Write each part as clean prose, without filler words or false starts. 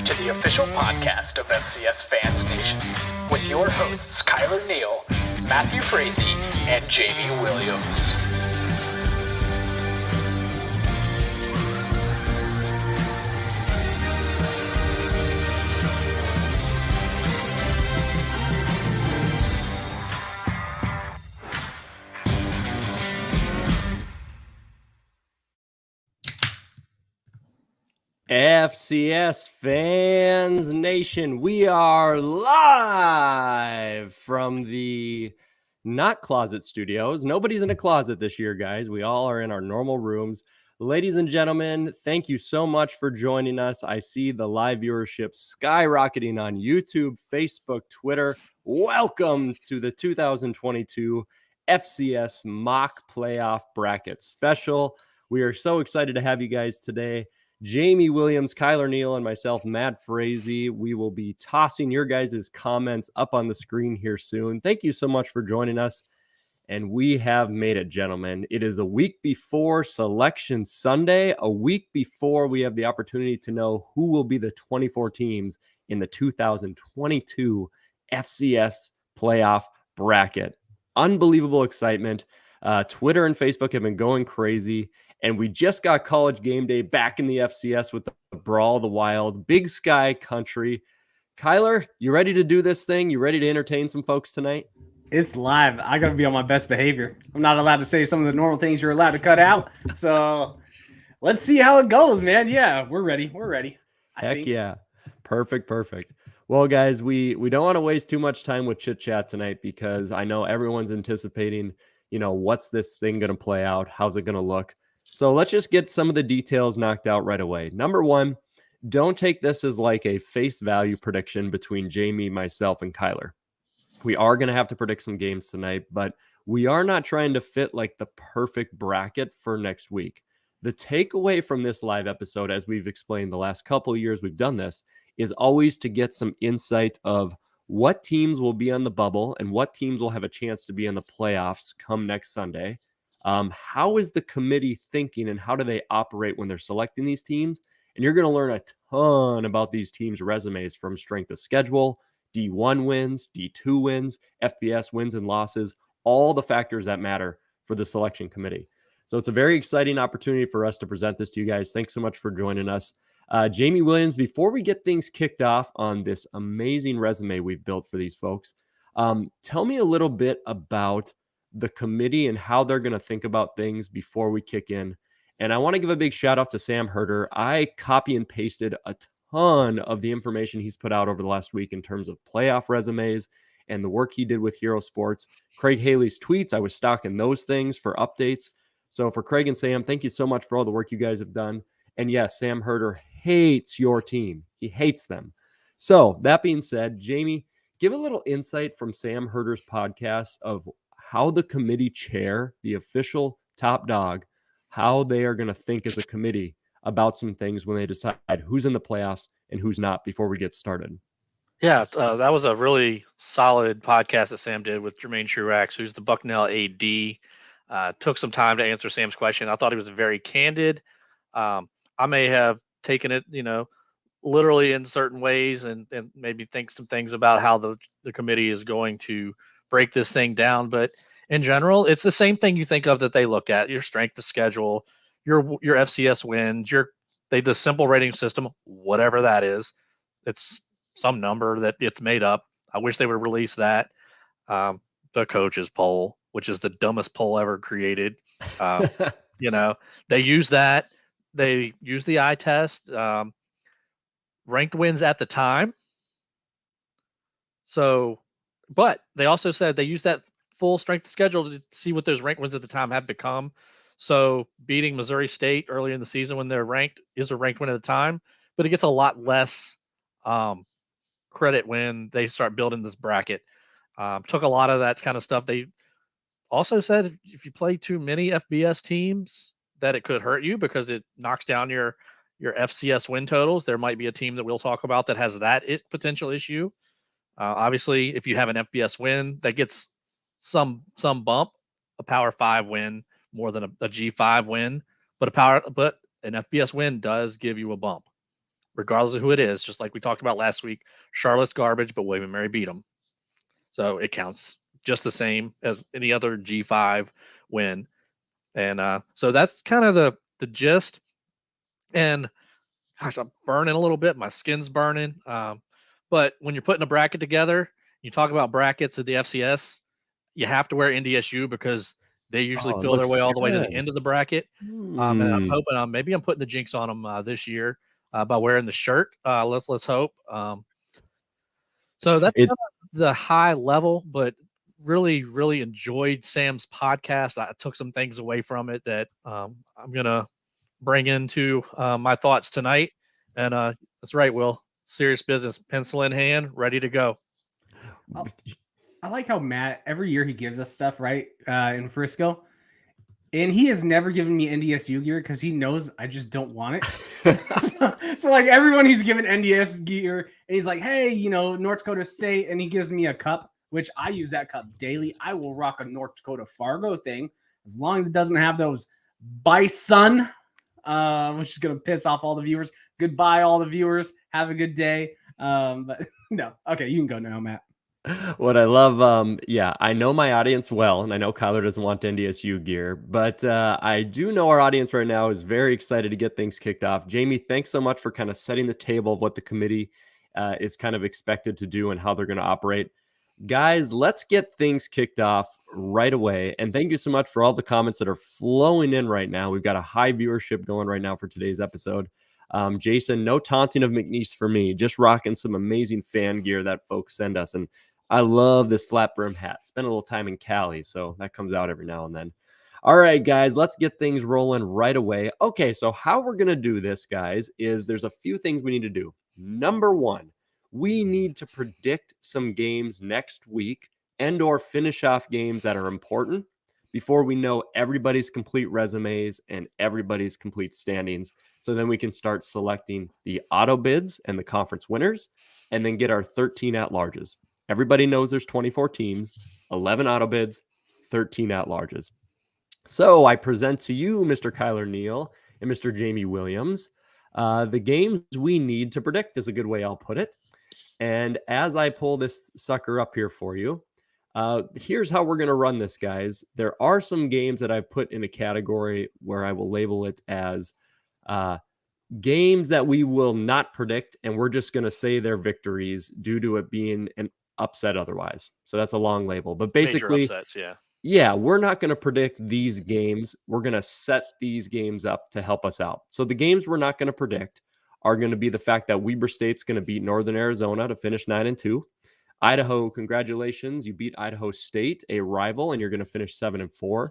to the official podcast of FCS Fans Nation with your hosts Kylor Neal, Matthew Frazee, and Jamie Williams. FCS Fans Nation, we are live from the not closet studios. Nobody's in a closet this year, guys. We all are in our normal rooms. Ladies and gentlemen, thank you so much for joining us. I see the live viewership skyrocketing on YouTube, Facebook, Twitter. Welcome to the 2022 FCS Mock Playoff Bracket Special. We are so excited to have you guys today. Jamie Williams, Kylor Neal, and myself, Matt Frazee. We will be tossing your guys' comments up on the screen here soon. Thank you so much for joining us. And we have made it, gentlemen. It is a week before Selection Sunday, a week before we have the opportunity to know who will be the 24 teams in the 2022 FCS Playoff Bracket. Unbelievable excitement. Twitter and Facebook have been going crazy. And we just got College Game Day back in the FCS with the Brawl of the Wild, Big Sky Country. Kylor, you ready to do this thing? You ready to entertain some folks tonight? It's live. I got to be on my best behavior. I'm not allowed to say some of the normal things you're allowed to cut out. So let's see how it goes, man. Yeah, we're ready. We're ready. Heck yeah. Perfect. Well, guys, we don't want to waste too much time with chit chat tonight because I know everyone's anticipating, what's this thing going to play out? How's it going to look? So let's just get some of the details knocked out right away. Number one, don't take this as like a face value prediction between Jamie, myself, and Kylor. We are going to have to predict some games tonight, but we are not trying to fit like the perfect bracket for next week. The takeaway from this live episode, as we've explained the last couple of years we've done this, is always to get some insight of what teams will be on the bubble and what teams will have a chance to be in the playoffs come next Sunday. How is the committee thinking and how do they operate when they're selecting these teams? And you're going to learn a ton about these teams' resumes from strength of schedule, D1 wins, D2 wins, FBS wins and losses, all the factors that matter for the selection committee. So it's a very exciting opportunity for us to present this to you guys. Thanks so much for joining us. Jamie Williams, before we get things kicked off on this amazing resume we've built for these folks, tell me a little bit about the committee and how they're going to think about things before we kick in. And I want to give a big shout out to Sam Herder. I copy and pasted a ton of the information he's put out over the last week in terms of playoff resumes and the work he did with Hero Sports. Craig Haley's tweets, I was stocking those things for updates. So for Craig and Sam, thank you so much for all the work you guys have done. And yes, Sam Herder hates your team. He hates them. So that being said, Jamie, give a little insight from Sam Herder's podcast of how the committee chair, the official top dog, how they are going to think as a committee about some things when they decide who's in the playoffs and who's not before we get started. Yeah, that was a really solid podcast that Sam did with Jermaine Truax, who's the Bucknell AD. Took some time to answer Sam's question. I thought he was very candid. I may have taken it, literally in certain ways and maybe think some things about how the committee is going to break this thing down. But in general, it's the same thing you think of that they look at: your strength of schedule, your FCS wins, the simple rating system, whatever that is. It's some number that it's made up. I wish they would release that. The coaches poll, which is the dumbest poll ever created. They use that. They use the eye test, ranked wins at the time. So, but they also said they use that full strength of schedule to see what those ranked wins at the time have become. So beating Missouri State early in the season when they're ranked is a ranked win at the time, but it gets a lot less credit when they start building this bracket. Took a lot of that kind of stuff. They also said if you play too many FBS teams, that it could hurt you because it knocks down your FCS win totals. There might be a team that we'll talk about that has that potential issue. Obviously, if you have an FBS win, that gets some bump. A Power 5 win more than a G5 win, but an FBS win does give you a bump. regardless of who it is. Just like we talked about last week, Charlotte's garbage, but William and Mary beat them. So it counts just the same as any other G5 win. And so that's kind of the gist. And gosh, I'm burning a little bit. My skin's burning. But when you're putting a bracket together, you talk about brackets at the FCS, you have to wear NDSU because they usually Oh, it feel their looks way all the way to good. the end of the bracket. And I'm hoping maybe I'm putting the jinx on them this year by wearing the shirt. Let's hope. So that's kind of the high level, but really, really enjoyed Sam's podcast. I took some things away from it that I'm going to bring into my thoughts tonight. And that's right, Will. Serious business. Pencil in hand, ready to go. I like how Matt, every year he gives us stuff, right, in Frisco. And he has never given me NDSU gear because he knows I just don't want it. so like everyone he's given NDS gear, and he's like, hey, North Dakota State, and he gives me a cup, which I use that cup daily. I will rock a North Dakota Fargo thing as long as it doesn't have those bison, which is going to piss off all the viewers. Goodbye, all the viewers. Have a good day. But no. Okay, you can go now, Matt. What I love, I know my audience well, and I know Kylor doesn't want NDSU gear, but I do know our audience right now is very excited to get things kicked off. Jamie, thanks so much for kind of setting the table of what the committee is kind of expected to do and how they're going to operate. Guys, let's get things kicked off right away. And thank you so much for all the comments that are flowing in right now. We've got a high viewership going right now for today's episode. Jason, no taunting of McNeese for me, just rocking some amazing fan gear that folks send us. And I love this flat brim hat. Spent a little time in Cali, so that comes out every now and then. All right, guys, let's get things rolling right away. Okay, so how we're going to do this, guys, is there's a few things we need to do. Number one, we need to predict some games next week and or finish off games that are important before we know everybody's complete resumes and everybody's complete standings. So then we can start selecting the auto bids and the conference winners and then get our 13 at-larges. Everybody knows there's 24 teams, 11 auto bids, 13 at-larges. So I present to you, Mr. Kylor Neal and Mr. Jamie Williams, the games we need to predict is a good way I'll put it. And as I pull this sucker up here for you, here's how we're going to run this, guys. There are some games that I've put in a category where I will label it as games that we will not predict, and we're just going to say their victories due to it being an upset otherwise. So that's a long label. But basically, major upsets, we're not going to predict these games. We're going to set these games up to help us out. So the games we're not going to predict are going to be the fact that Weber State's going to beat Northern Arizona to finish 9-2. Idaho, congratulations. You beat Idaho State, a rival, and you're going to finish 7-4.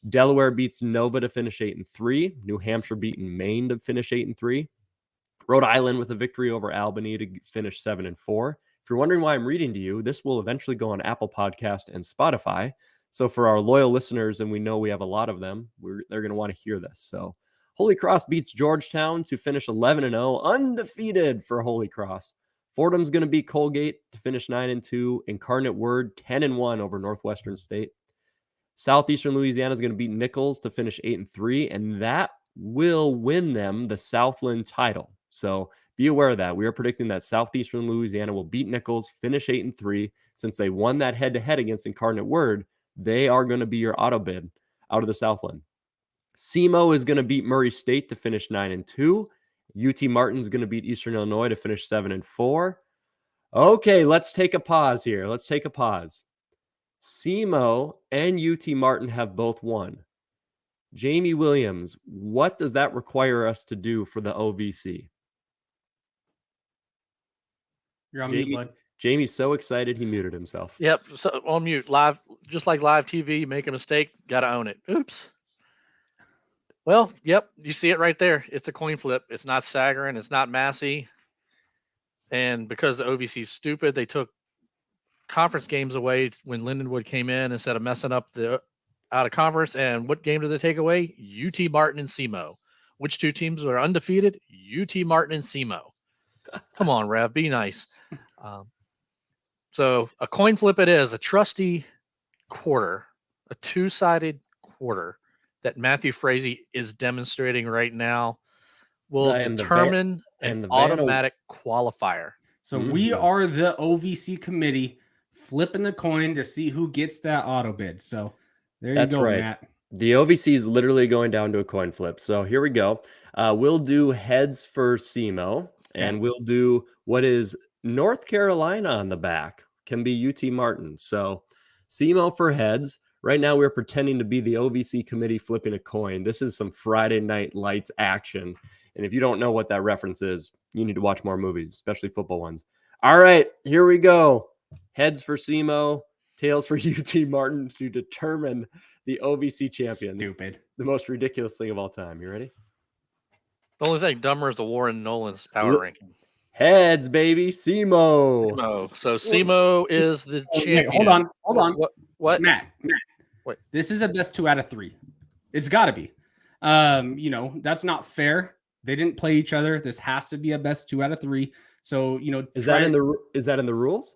Delaware beats Nova to finish 8-3. New Hampshire beating Maine to finish 8-3. Rhode Island with a victory over Albany to finish 7-4. If you're wondering why I'm reading to you, this will eventually go on Apple Podcast and Spotify. So for our loyal listeners, and we know we have a lot of them, they're going to want to hear this. So Holy Cross beats Georgetown to finish 11-0, undefeated for Holy Cross. Fordham's going to beat Colgate to finish 9-2. Incarnate Word 10-1 over Northwestern State. Southeastern Louisiana is going to beat Nichols to finish 8-3, and that will win them the Southland title. So be aware of that. We are predicting that Southeastern Louisiana will beat Nichols, finish 8-3. Since they won that head-to-head against Incarnate Word, they are going to be your auto bid out of the Southland. SEMO is going to beat Murray State to finish 9-2. UT Martin's going to beat Eastern Illinois to finish 7-4. Okay, let's take a pause here. SEMO and UT Martin have both won. Jamie Williams, what does that require us to do for the OVC? You're on mute, bud. Jamie's so excited he muted himself. Yep, so on mute. Live, just like live TV, you make a mistake, got to own it. Oops. Well, yep, you see it right there. It's a coin flip. It's not Sagarin. It's not Massey. And because the OVC is stupid, they took conference games away when Lindenwood came in instead of messing up the out of conference. And what game did they take away? UT Martin and SEMO. Which two teams are undefeated? UT Martin and SEMO. Come on, Rev, be nice. So a coin flip it is, a trusty quarter, a two-sided quarter that Matthew Frazee is demonstrating right now. will And the determine and an the Van- automatic qualifier. So we are the OVC committee flipping the coin to see who gets that auto bid. So there That's you go, right. Matt. The OVC is literally going down to a coin flip. So here we go. We'll do heads for SEMO, and we'll do what is North Carolina on the back. Can be UT Martin. So SEMO for heads. Right now we're pretending to be the OVC committee flipping a coin. This is some Friday Night Lights action. And if you don't know what that reference is, you need to watch more movies, especially football ones. All right, here we go. Heads for SEMO, tails for UT Martin to determine the OVC champion. Stupid. The most ridiculous thing of all time. You ready? The only thing dumber is the Warren Nolan's power ranking. Heads, baby. SEMO. SEMO. So SEMO is the champion. Wait, hold on. What? Matt. Wait. This is a best 2 out of 3. It's got to be. That's not fair. They didn't play each other. This has to be a best 2 out of 3. So, is that in the rules?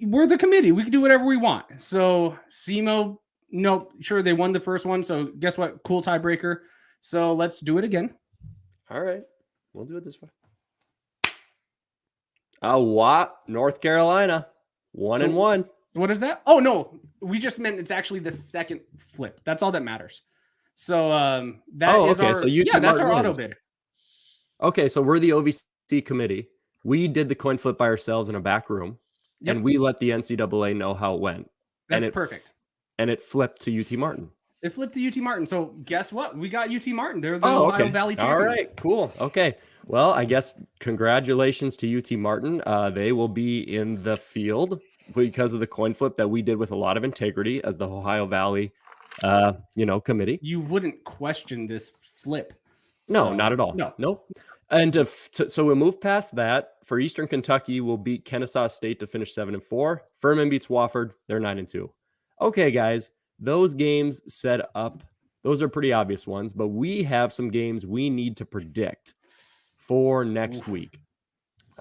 We're the committee. We can do whatever we want. So SEMO, nope. Sure, they won the first one. So guess what? Cool tiebreaker. So let's do it again. All right. We'll do it this way. North Carolina. 1-1. What is that? Oh, no. We just meant it's actually the second flip. That's all that matters. So that's our auto bid. Okay, so we're the OVC committee. We did the coin flip by ourselves in a back room, and we let the NCAA know how it went. That's perfect. And it flipped to UT Martin. It flipped to UT Martin. So guess what? We got UT Martin. They're the Ohio Valley champions. All right, cool. Okay. Well, I guess congratulations to UT Martin. They will be in the field because of the coin flip that we did with a lot of integrity as the Ohio Valley, committee. You wouldn't question this flip. No, not at all. Nope. And so we'll move past that. For Eastern Kentucky, we'll beat Kennesaw State to finish 7-4. Furman beats Wofford. They're 9-2. Okay, guys, those games set up. Those are pretty obvious ones, but we have some games we need to predict for next week.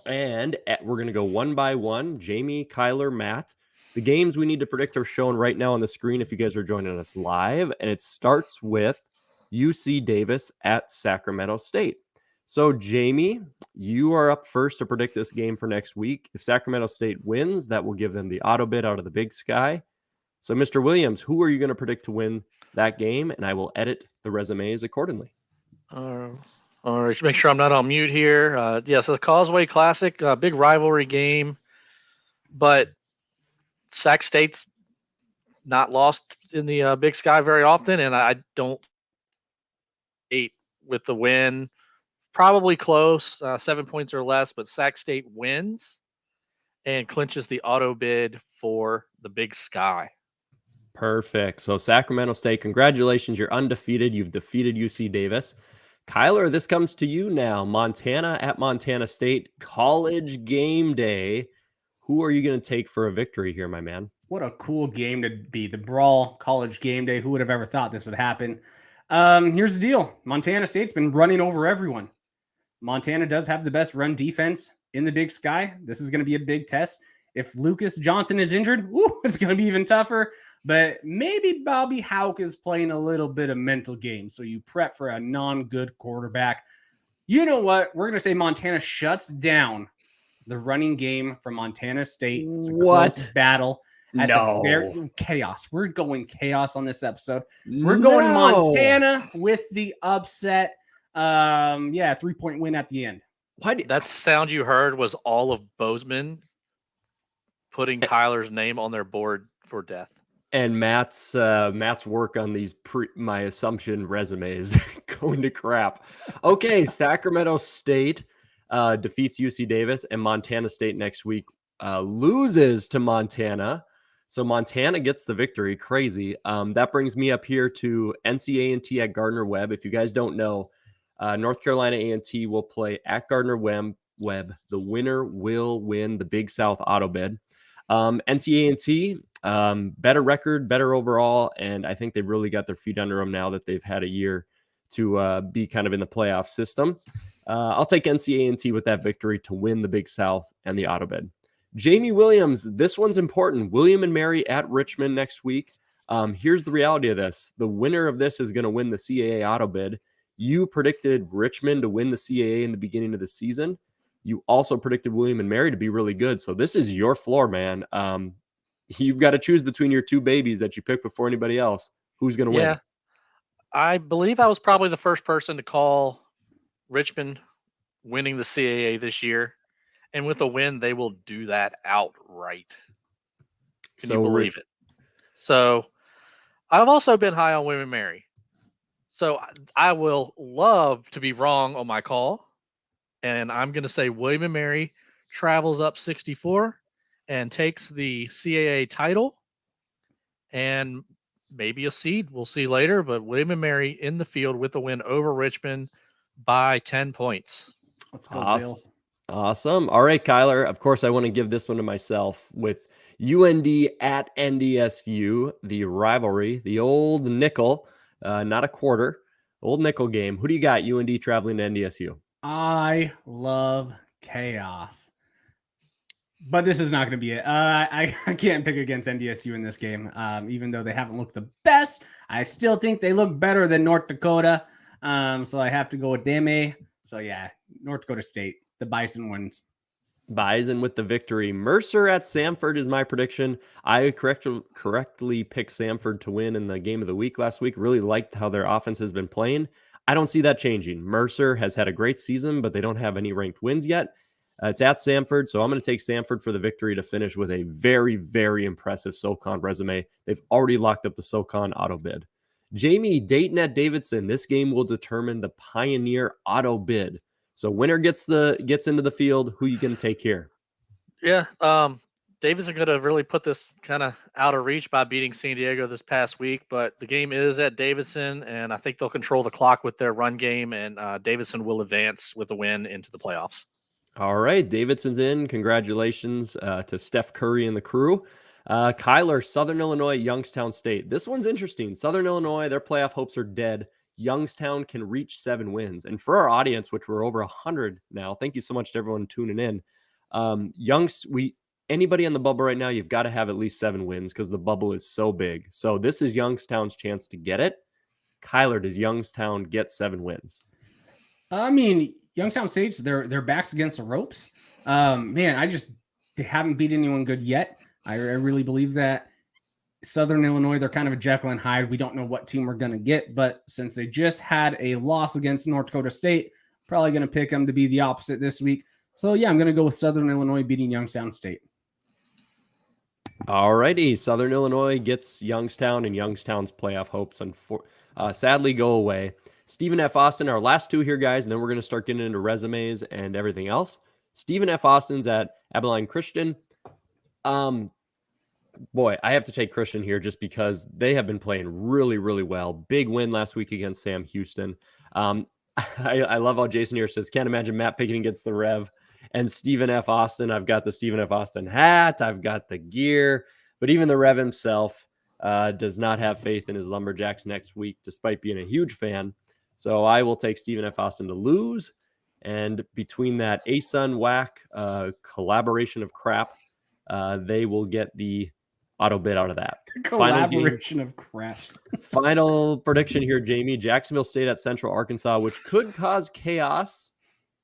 And we're going to go one by one. Jamie, Kylor, Matt. The games we need to predict are shown right now on the screen if you guys are joining us live. And it starts with UC Davis at Sacramento State. So, Jamie, you are up first to predict this game for next week. If Sacramento State wins, that will give them the auto bid out of the Big Sky. So, Mr. Williams, who are you going to predict to win that game? And I will edit the resumes accordingly. All right, make sure I'm not on mute here. So the Causeway Classic, big rivalry game, but Sac State's not lost in the Big Sky very often, and I don't hate with the win. Probably close, 7 points or less, but Sac State wins and clinches the auto bid for the Big Sky. Perfect. So Sacramento State, congratulations. You're undefeated. You've defeated UC Davis. Kylor, this comes to you now. Montana at Montana State, college game day. Who are you going to take for a victory here, my man? What a cool game to be. The Brawl college game day. Who would have ever thought this would happen? Here's the deal. Montana State's been running over everyone. Montana does have the best run defense in the Big Sky. This is going to be a big test. If Lucas Johnson is injured, it's going to be even tougher. But maybe Bobby Hauck is playing a little bit of mental game. So you prep for a non-good quarterback. You know what? We're going to say Montana shuts down the running game from Montana State. It's a close battle. Chaos. We're going chaos on this episode. We're going Montana with the upset. 3-point win at the end. That sound you heard was all of Bozeman putting Kylor's name on their board for death. And Matt's work on these my assumption resumes going to crap. Okay, Sacramento State defeats UC Davis, and Montana State next week loses to Montana. So Montana gets the victory. Crazy. That brings me up here to NC A&T at Gardner-Webb. If you guys don't know, North Carolina A&T will play at Gardner-Webb. The winner will win the Big South auto bid. NC A&T, better record, better overall, and I think they've really got their feet under them now that they've had a year to be kind of in the playoff system. I'll take NC A&T with that victory to win the Big South and the auto bid. Jamie Williams, this one's important. William and Mary at Richmond next week. Here's the reality of this. The winner of this is going to win the CAA auto bid. You predicted Richmond to win the CAA in the beginning of the season. You also predicted William and Mary to be really good. So this is your floor, man. You've got to choose between your two babies that you pick before anybody else. Who's going to win? I believe I was probably the first person to call Richmond winning the CAA this year. And with a win, they will do that outright. Can you believe it? So I've also been high on William and Mary. So I will love to be wrong on my call. And I'm going to say William and Mary travels up 64 and takes the CAA title and maybe a seed. We'll see later. But William and Mary in the field with a win over Richmond by 10 points. Let's go, Bill. Awesome. All right, Kylor. Of course, I want to give this one to myself with UND at NDSU, the rivalry, the old nickel, not a quarter, old nickel game. Who do you got, UND traveling to NDSU? I love chaos. But this is not going to be it. I can't pick against NDSU in this game. Even though they haven't looked the best, I still think they look better than North Dakota. So I have to go with Deme. So yeah, North Dakota State. The Bison wins. Bison with the victory. Mercer at Samford is my prediction. I correctly picked Samford to win in the game of the week last week. Really liked how their offense has been playing. I don't see that changing. Mercer has had a great season, but they don't have any ranked wins yet. It's at Samford, so I'm going to take Samford for the victory to finish with a very, very impressive SoCon resume. They've already locked up the SoCon auto bid. Jamie, Dayton at Davidson. This game will determine the Pioneer auto bid. So winner gets into the field. Who you going to take here? Yeah, Davidson going to really put this kind of out of reach by beating San Diego this past week, but the game is at Davidson, and I think they'll control the clock with their run game, and Davidson will advance with a win into the playoffs. All right, Davidson's in. Congratulations to Steph Curry and the crew. Kylor, Southern Illinois, Youngstown State. This one's interesting. Southern Illinois, their playoff hopes are dead. Youngstown can reach 7 wins. And for our audience, which we're over 100 now, thank you so much to everyone tuning in. Anybody on the bubble right now, you've got to have at least 7 wins because the bubble is so big. So this is Youngstown's chance to get it. Kylor, does Youngstown get 7 wins? I mean, Youngstown State's their backs against the ropes. Man, they haven't beat anyone good yet. I really believe that. Southern Illinois, they're kind of a Jekyll and Hyde. We don't know what team we're going to get, but since they just had a loss against North Dakota State, probably going to pick them to be the opposite this week. So yeah, I'm going to go with Southern Illinois beating Youngstown State. All righty. Southern Illinois gets Youngstown, and Youngstown's playoff hopes sadly go away. Stephen F. Austin, our last 2 here, guys, and then we're going to start getting into resumes and everything else. Stephen F. Austin's at Abilene Christian. Boy, I have to take Christian here just because they have been playing really, really well. Big win last week against Sam Houston. I love how Jason here says, can't imagine Matt picking against the Rev. And Stephen F. Austin, I've got the Stephen F. Austin hat. I've got the gear. But even the Rev himself does not have faith in his Lumberjacks next week, despite being a huge fan. So I will take Stephen F. Austin to lose. And between that ASUN whack collaboration of crap, they will get the auto bid out of that. Collaboration of crap. Final prediction here, Jamie. Jacksonville State at Central Arkansas, which could cause chaos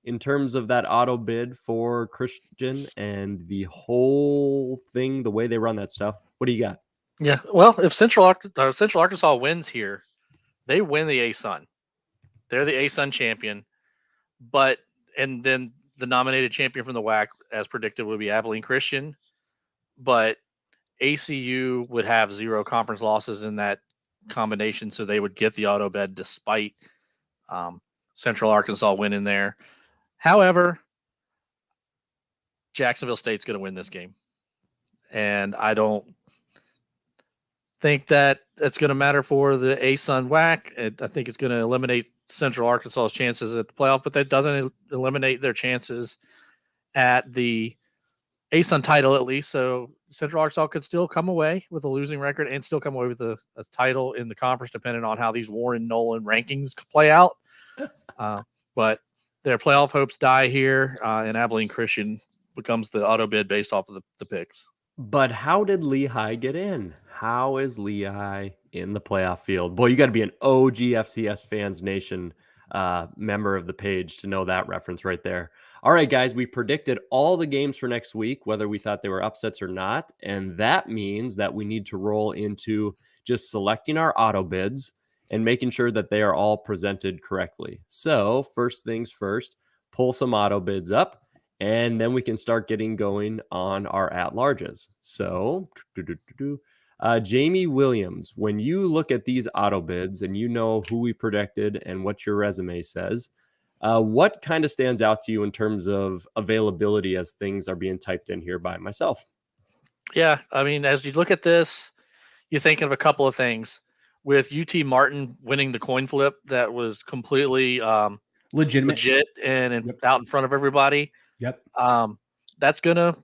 in terms of that auto bid for Christian and the whole thing, the way they run that stuff. What do you got? Yeah, well, if Central Arkansas wins here, they win the ASUN. They're the ASUN champion, and then the nominated champion from the WAC, as predicted, would be Abilene Christian. But ACU would have 0 conference losses in that combination, so they would get the auto bid despite Central Arkansas winning there. However, Jacksonville State's going to win this game, and I don't think that it's going to matter for the ASUN WAC. I think it's going to eliminate Central Arkansas's chances at the playoff, but that doesn't eliminate their chances at the ASUN title, at least. So Central Arkansas could still come away with a losing record and still come away with a title in the conference, depending on how these Warren Nolan rankings play out. But their playoff hopes die here, and Abilene Christian becomes the auto bid based off of the picks. But how did Lehigh get in? How is Lehigh in the playoff field? Boy, you got to be an OG FCS Fans Nation member of the page to know that reference right there. All right, guys, we predicted all the games for next week, whether we thought they were upsets or not. And that means that we need to roll into just selecting our auto bids and making sure that they are all presented correctly. So first things first, pull some auto bids up, and then we can start getting going on our at-larges. So Jamie Williams, when you look at these auto bids and you know who we predicted and what your resume says, what kind of stands out to you in terms of availability as things are being typed in here by myself? Yeah, I mean, as you look at this, you think of a couple of things. With UT Martin winning the coin flip, that was completely Legitimate. legit and Yep. out in front of everybody. Yep. That's gonna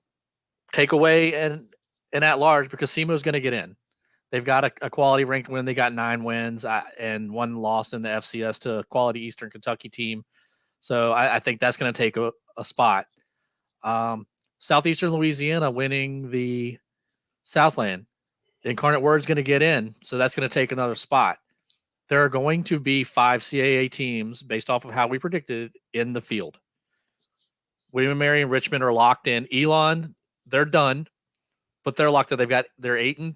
take away an at-large because SEMO's gonna get in. They've got a quality ranked win. They got 9 wins and 1 loss in the FCS to a quality Eastern Kentucky team. So I think that's going to take a spot. Southeastern Louisiana winning the Southland. Incarnate Word's going to get in, so that's going to take another spot. There are going to be 5 CAA teams, based off of how we predicted, in the field. William & Mary and Richmond are locked in. Elon, they're done, but they're locked in. They're 8-3,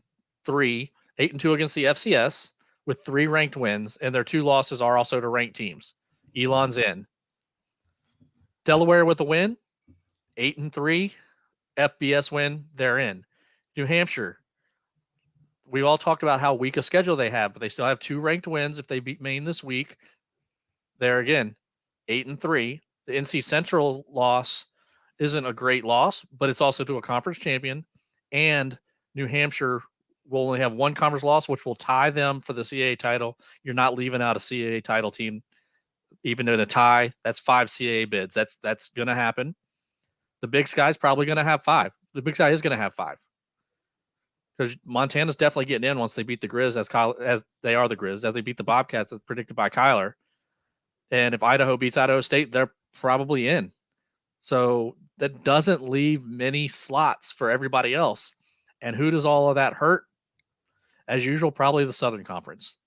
8-2 against the FCS with 3 ranked wins, and their 2 losses are also to ranked teams. Elon's in. Delaware with a win, 8-3, FBS win, they're in. New Hampshire, we all talked about how weak a schedule they have, but they still have 2 ranked wins if they beat Maine this week. They're again 8-3. The NC Central loss isn't a great loss, but it's also to a conference champion. And New Hampshire will only have 1 conference loss, which will tie them for the CAA title. You're not leaving out a CAA title team, even in a tie. That's 5 CAA bids. That's going to happen. The Big Sky's probably going to have 5. The Big Sky is going to have 5. Because Montana's definitely getting in once they beat the Grizz, as they are the Grizz, as they beat the Bobcats, as predicted by Kylor. And if Idaho beats Idaho State, they're probably in. So that doesn't leave many slots for everybody else. And who does all of that hurt? As usual, probably the Southern Conference.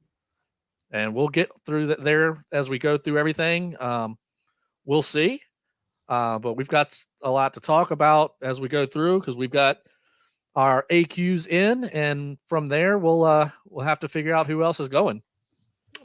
And we'll get through there as we go through everything. We'll see. But we've got a lot to talk about as we go through because we've got our AQs in, and from there we'll have to figure out who else is going.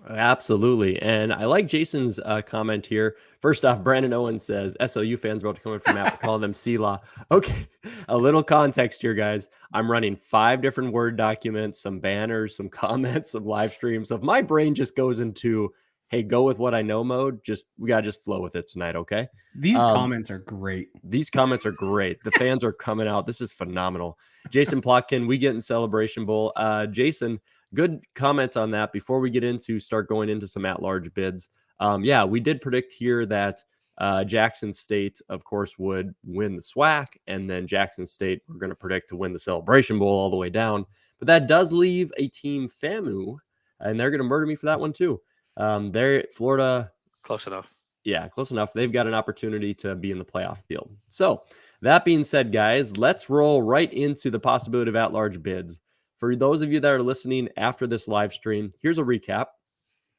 Absolutely. And I like Jason's comment here. First off, Brandon Owens says, SLU fans about to come in from Matt, calling them C-Law. Okay, a little context here, guys. I'm running 5 different Word documents, some banners, some comments, some live streams. So if my brain just goes into, hey, go with what I know mode, we got to just flow with it tonight, okay? These comments are great. These comments are great. The fans are coming out. This is phenomenal. Jason Plotkin, we get in Celebration Bowl. Jason, good comment on that. Before we start going into some at-large bids. Yeah, we did predict here that Jackson State, of course, would win the SWAC, and then Jackson State we're going to predict to win the Celebration Bowl all the way down. But that does leave a team FAMU, and they're going to murder me for that one too. They're Florida. Close enough. Yeah, close enough. They've got an opportunity to be in the playoff field. So that being said, guys, let's roll right into the possibility of at-large bids. For those of you that are listening after this live stream, here's a recap.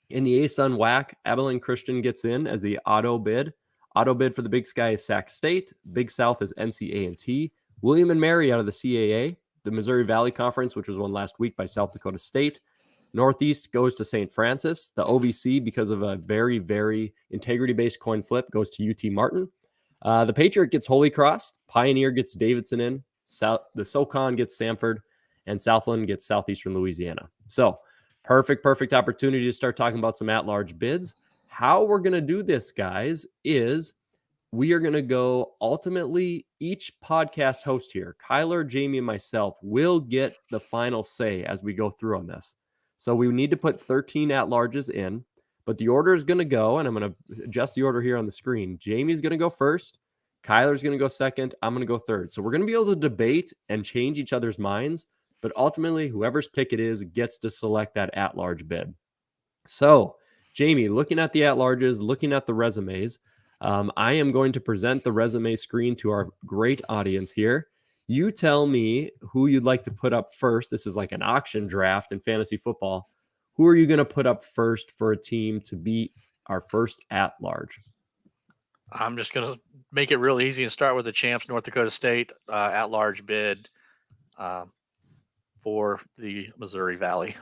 In the ASUN WAC, Abilene Christian gets in as the auto bid. Auto bid for the Big Sky is Sac State. Big South is NCA&T. William & Mary out of the CAA. The Missouri Valley Conference, which was won last week by South Dakota State. Northeast goes to St. Francis. The OVC, because of a very, very integrity-based coin flip, goes to UT Martin. The Patriot gets Holy Cross. Pioneer gets Davidson in. The SoCon gets Samford. And Southland gets Southeastern Louisiana. So perfect opportunity to start talking about some at-large bids. How we're going to do this, guys, is we are going to go ultimately each podcast host here, Kylor, Jamie, and myself, will get the final say as we go through on this. So we need to put 13 at-larges in, but the order is going to go, and I'm going to adjust the order here on the screen. Jamie's going to go first. Kyler's going to go second. I'm going to go third. So we're going to be able to debate and change each other's minds, but ultimately, whoever's pick it is gets to select that at-large bid. So, Jamie, looking at the at-larges, looking at the resumes, I am going to present the resume screen to our great audience here. You tell me who you'd like to put up first. This is like an auction draft in fantasy football. Who are you going to put up first for a team to beat our first at-large? I'm just going to make it real easy and start with the champs, North Dakota State, at-large bid for the Missouri Valley.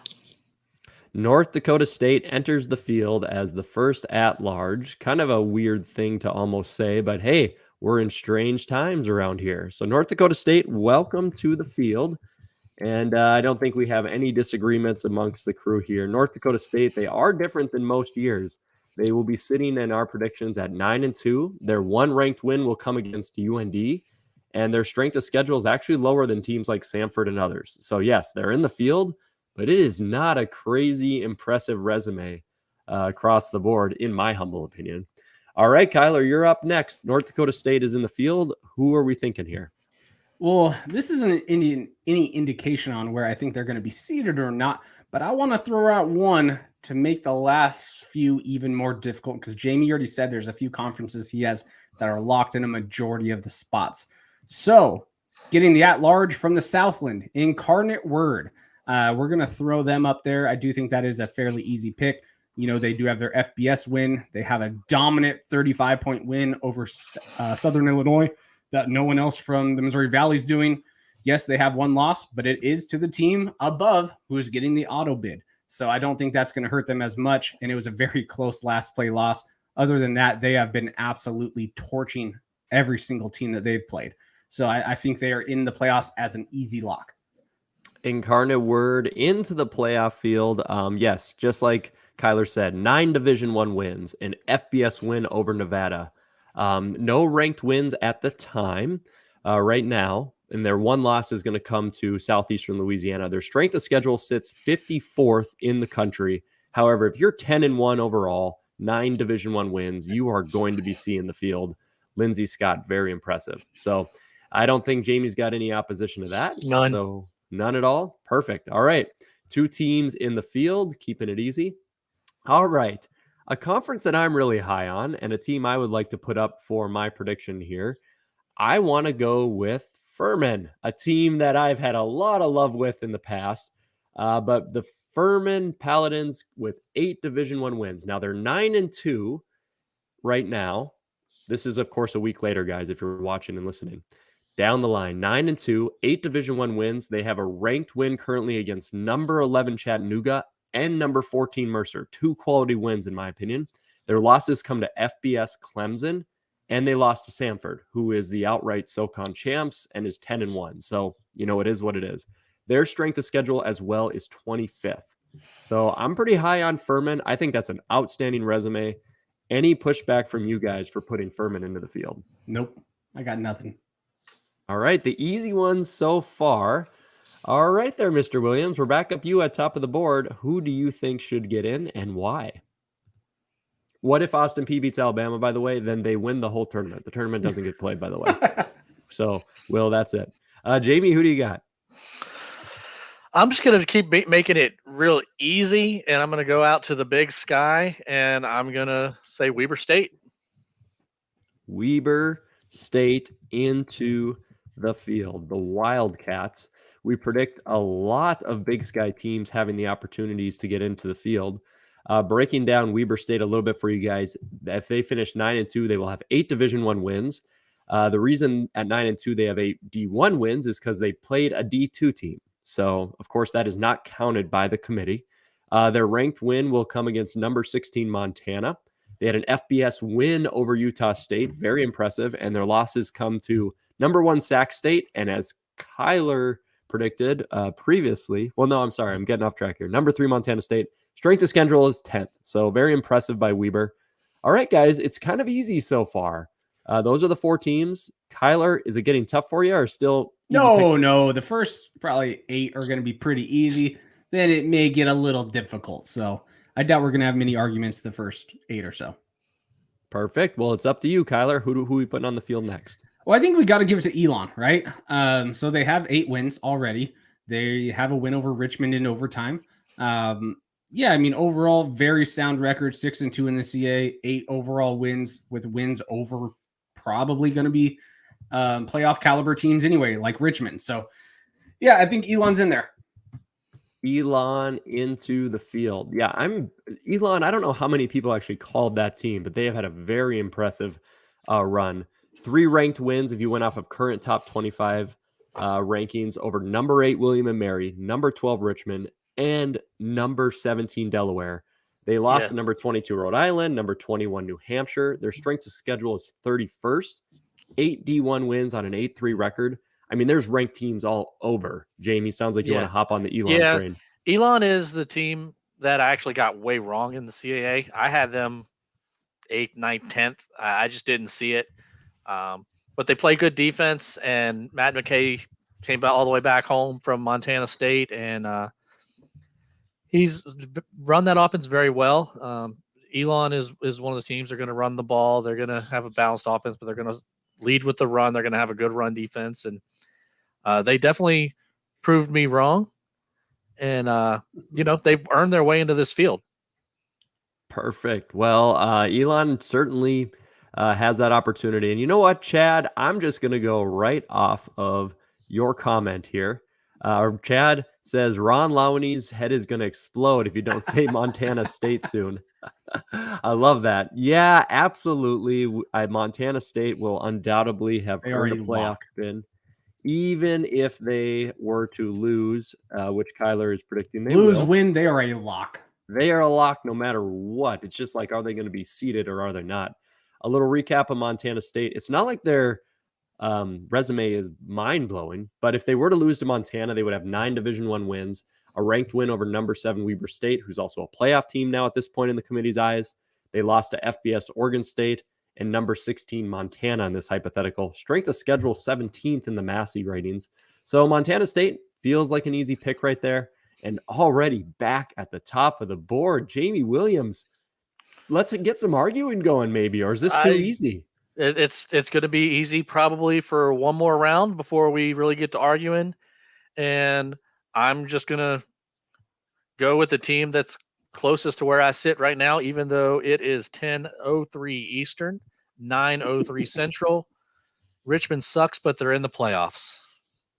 North Dakota State enters the field as the first at-large. Kind of a weird thing to almost say, but hey, we're in strange times around here. So North Dakota State, welcome to the field. And I don't think we have any disagreements amongst the crew here. North Dakota State, they are different than most years. They will be sitting in our predictions at 9-2. Their one ranked win will come against UND, and their strength of schedule is actually lower than teams like Samford and others. So yes, they're in the field, but it is not a crazy impressive resume across the board, in my humble opinion. All right, Kylor, you're up next. North Dakota State is in the field. Who are we thinking here? Well, this isn't any indication on where I think they're going to be seated or not, but I want to throw out one to make the last few even more difficult, because Jamie already said there's a few conferences he has that are locked in a majority of the spots. So getting the at-large from the Southland, Incarnate Word. We're going to throw them up there. I do think that is a fairly easy pick. You know, they do have their FBS win. They have a dominant 35-point win over Southern Illinois that no one else from the Missouri Valley is doing. Yes, they have one loss, but it is to the team above who's getting the auto bid. So I don't think that's going to hurt them as much. And it was a very close last play loss. Other than that, they have been absolutely torching every single team that they've played. So I think they are in the playoffs as an easy lock. Incarnate Word into the playoff field. Yes, just like Kylor said, 9 Division I wins, an FBS win over Nevada. No ranked wins at the time right now, and their one loss is going to come to Southeastern Louisiana. Their strength of schedule sits 54th in the country. However, if you're 10-1 overall, 9 Division I wins, you are going to be seeing the field. Lindsey Scott, very impressive. So I don't think Jamie's got any opposition to that. None. So none at all. Perfect. All right. 2 teams in the field, keeping it easy. All right. A conference that I'm really high on and a team I would like to put up for my prediction here. I want to go with Furman, a team that I've had a lot of love with in the past. But the Furman Paladins with 8 Division I wins. Now they're 9-2 right now. This is, of course, a week later, guys, if you're watching and listening. Down the line, 9-2, 8 Division I wins. They have a ranked win currently against number 11 Chattanooga and number 14 Mercer. 2 quality wins, in my opinion. Their losses come to FBS Clemson, and they lost to Samford, who is the outright SoCon champs and is 10-1. So, you know, it is what it is. Their strength of schedule as well is 25th. So I'm pretty high on Furman. I think that's an outstanding resume. Any pushback from you guys for putting Furman into the field? Nope. I got nothing. All right. The easy ones so far. All right there, Mr. Williams. We're back up you at top of the board. Who do you think should get in and why? What if Austin Peay beats Alabama, by the way? Then they win the whole tournament. The tournament doesn't get played, by the way. So, Will, that's it. Jamie, who do you got? I'm just going to keep making it real easy, and I'm going to go out to the Big Sky, and I'm going to say Weber State. Weber State into the field. The Wildcats. We predict a lot of Big Sky teams having the opportunities to get into the field. Breaking down Weber State a little bit for you guys. If they finish 9-2, they will have 8 Division I wins. The reason at 9-2 they have 8 D1 wins is because they played a D2 team. So, of course, that is not counted by the committee. Their ranked win will come against number 16 Montana. They had an FBS win over Utah State. Very impressive. And their losses come to number 1 Sac State. And as Kylor predicted previously, well, no, I'm sorry. I'm getting off track here. Number 3 Montana State. Strength of schedule is 10th. So very impressive by Weber. All right, guys, it's kind of easy so far. Those are the 4 teams. Kylor, is it getting tough for you or still? No. The first probably 8 are going to be pretty easy. Then it may get a little difficult. So I doubt we're going to have many arguments the first 8 or so. Perfect. Well, it's up to you, Kylor. Who are we putting on the field next? Well, I think we got to give it to Elon, right? So they have 8 wins already. They have a win over Richmond in overtime. Yeah, I mean, overall, very sound record, 6-2 in the CA, 8 overall wins with wins over probably going to be playoff caliber teams anyway, like Richmond. So, yeah, I think Elon's in there. Elon into the field. Yeah, Elon, I don't know how many people actually called that team, but they have had a very impressive run. 3 ranked wins if you went off of current top 25 rankings over number 8 William and Mary, number 12 Richmond, and number 17 Delaware. They lost to number 22 Rhode Island, number 21 New Hampshire. Their strength of schedule is 31st, 8 D1 wins on an 8-3 record. I mean, there's ranked teams all over. Jamie, sounds like you want to hop on the Elon train. Elon is the team that I actually got way wrong in the CAA. I had them 8th, 9th, 10th. I just didn't see it. But they play good defense, and Matt McKay came all the way back home from Montana State, and he's run that offense very well. Elon is one of the teams that are going to run the ball. They're going to have a balanced offense, but they're going to lead with the run. They're going to have a good run defense, and they definitely proved me wrong. And, they've earned their way into this field. Perfect. Well, Elon certainly has that opportunity. And you know what, Chad? I'm just going to go right off of your comment here. Chad says Ron Lowney's head is going to explode if you don't say Montana State soon. I love that. Yeah, absolutely. Montana State will undoubtedly have earned a playoff win, even if they were to lose, which Kylor is predicting they will. Win, they are a lock. They are a lock no matter what. It's just like, are they going to be seeded or are they not? A little recap of Montana State. It's not like their resume is mind-blowing, but if they were to lose to Montana, they would have 9 Division I wins, a ranked win over number 7 Weber State, who's also a playoff team now at this point in the committee's eyes. They lost to FBS Oregon State and number 16 Montana in this hypothetical. Strength of schedule 17th in the Massey ratings. So Montana State feels like an easy pick right there. And already back at the top of the board, Jamie Williams. Let's get some arguing going, maybe, or is this too easy? It's going to be easy probably for one more round before we really get to arguing. And I'm just going to go with the team that's closest to where I sit right now, even though it is 10:03 Eastern, 9:03 Central. Richmond sucks, but they're in the playoffs.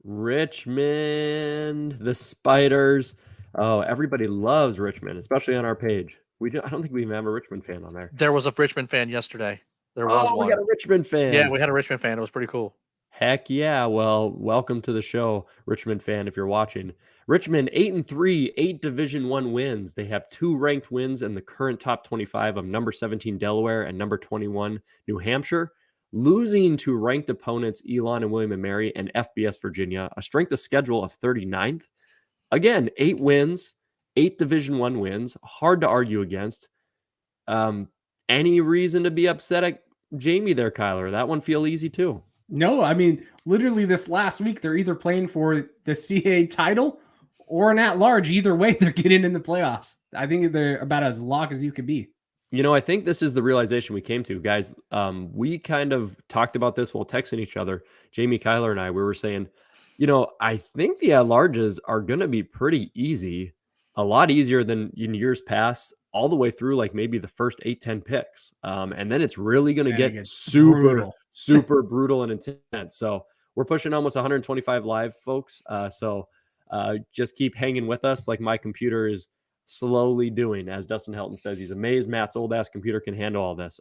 Richmond, the Spiders. Oh, everybody loves Richmond, especially on our page. I don't think we even have a Richmond fan on there. There was a Richmond fan yesterday. There was one. We got a Richmond fan. Yeah, we had a Richmond fan. It was pretty cool. Heck yeah. Well, welcome to the show, Richmond fan, if you're watching. Richmond, 8-3, 8 Division I wins. They have 2 ranked wins in the current top 25 of number 17 Delaware and number 21 New Hampshire, losing to ranked opponents Elon and William and Mary and FBS Virginia, a strength of schedule of 39th. Again, 8 wins, 8 Division I wins. Hard to argue against. Any reason to be upset at Jamie there, Kylor? That one feel easy too. No, I mean, literally this last week, they're either playing for the CAA title or an at-large. Either way, they're getting in the playoffs. I think they're about as locked as you could be. You know, I think this is the realization we came to, guys. We kind of talked about this while texting each other. Jamie, Kylor, and I, we were saying, you know, I think the at-larges are going to be pretty easy, a lot easier than in years past, all the way through like maybe the first 8-10 picks. And then it's really going to get super brutal and intense. So we're pushing almost 125 live, folks. So just keep hanging with us like my computer is slowly doing. As Dustin Helton says, he's amazed Matt's old ass computer can handle all this.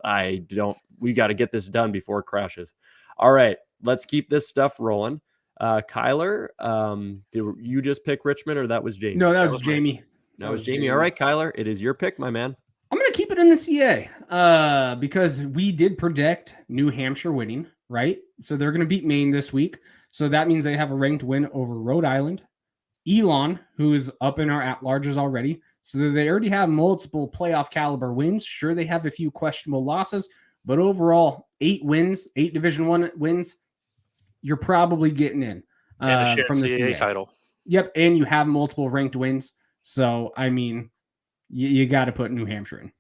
We got to get this done before it crashes. All right, let's keep this stuff rolling. Kylor, did you just pick Richmond or that was Jamie? No, that was Jamie. That was Jamie. All right, Kylor, it is your pick, my man. I'm going to keep it in the CA because we did predict New Hampshire winning, right? So they're going to beat Maine this week. So that means they have a ranked win over Rhode Island. Elon, who is up in our at-larges already. So they already have multiple playoff caliber wins. Sure, they have a few questionable losses, but overall, 8 wins, 8 Division I wins. You're probably getting in from the CAA title. Yep, and you have multiple ranked wins. So, I mean, you got to put New Hampshire in.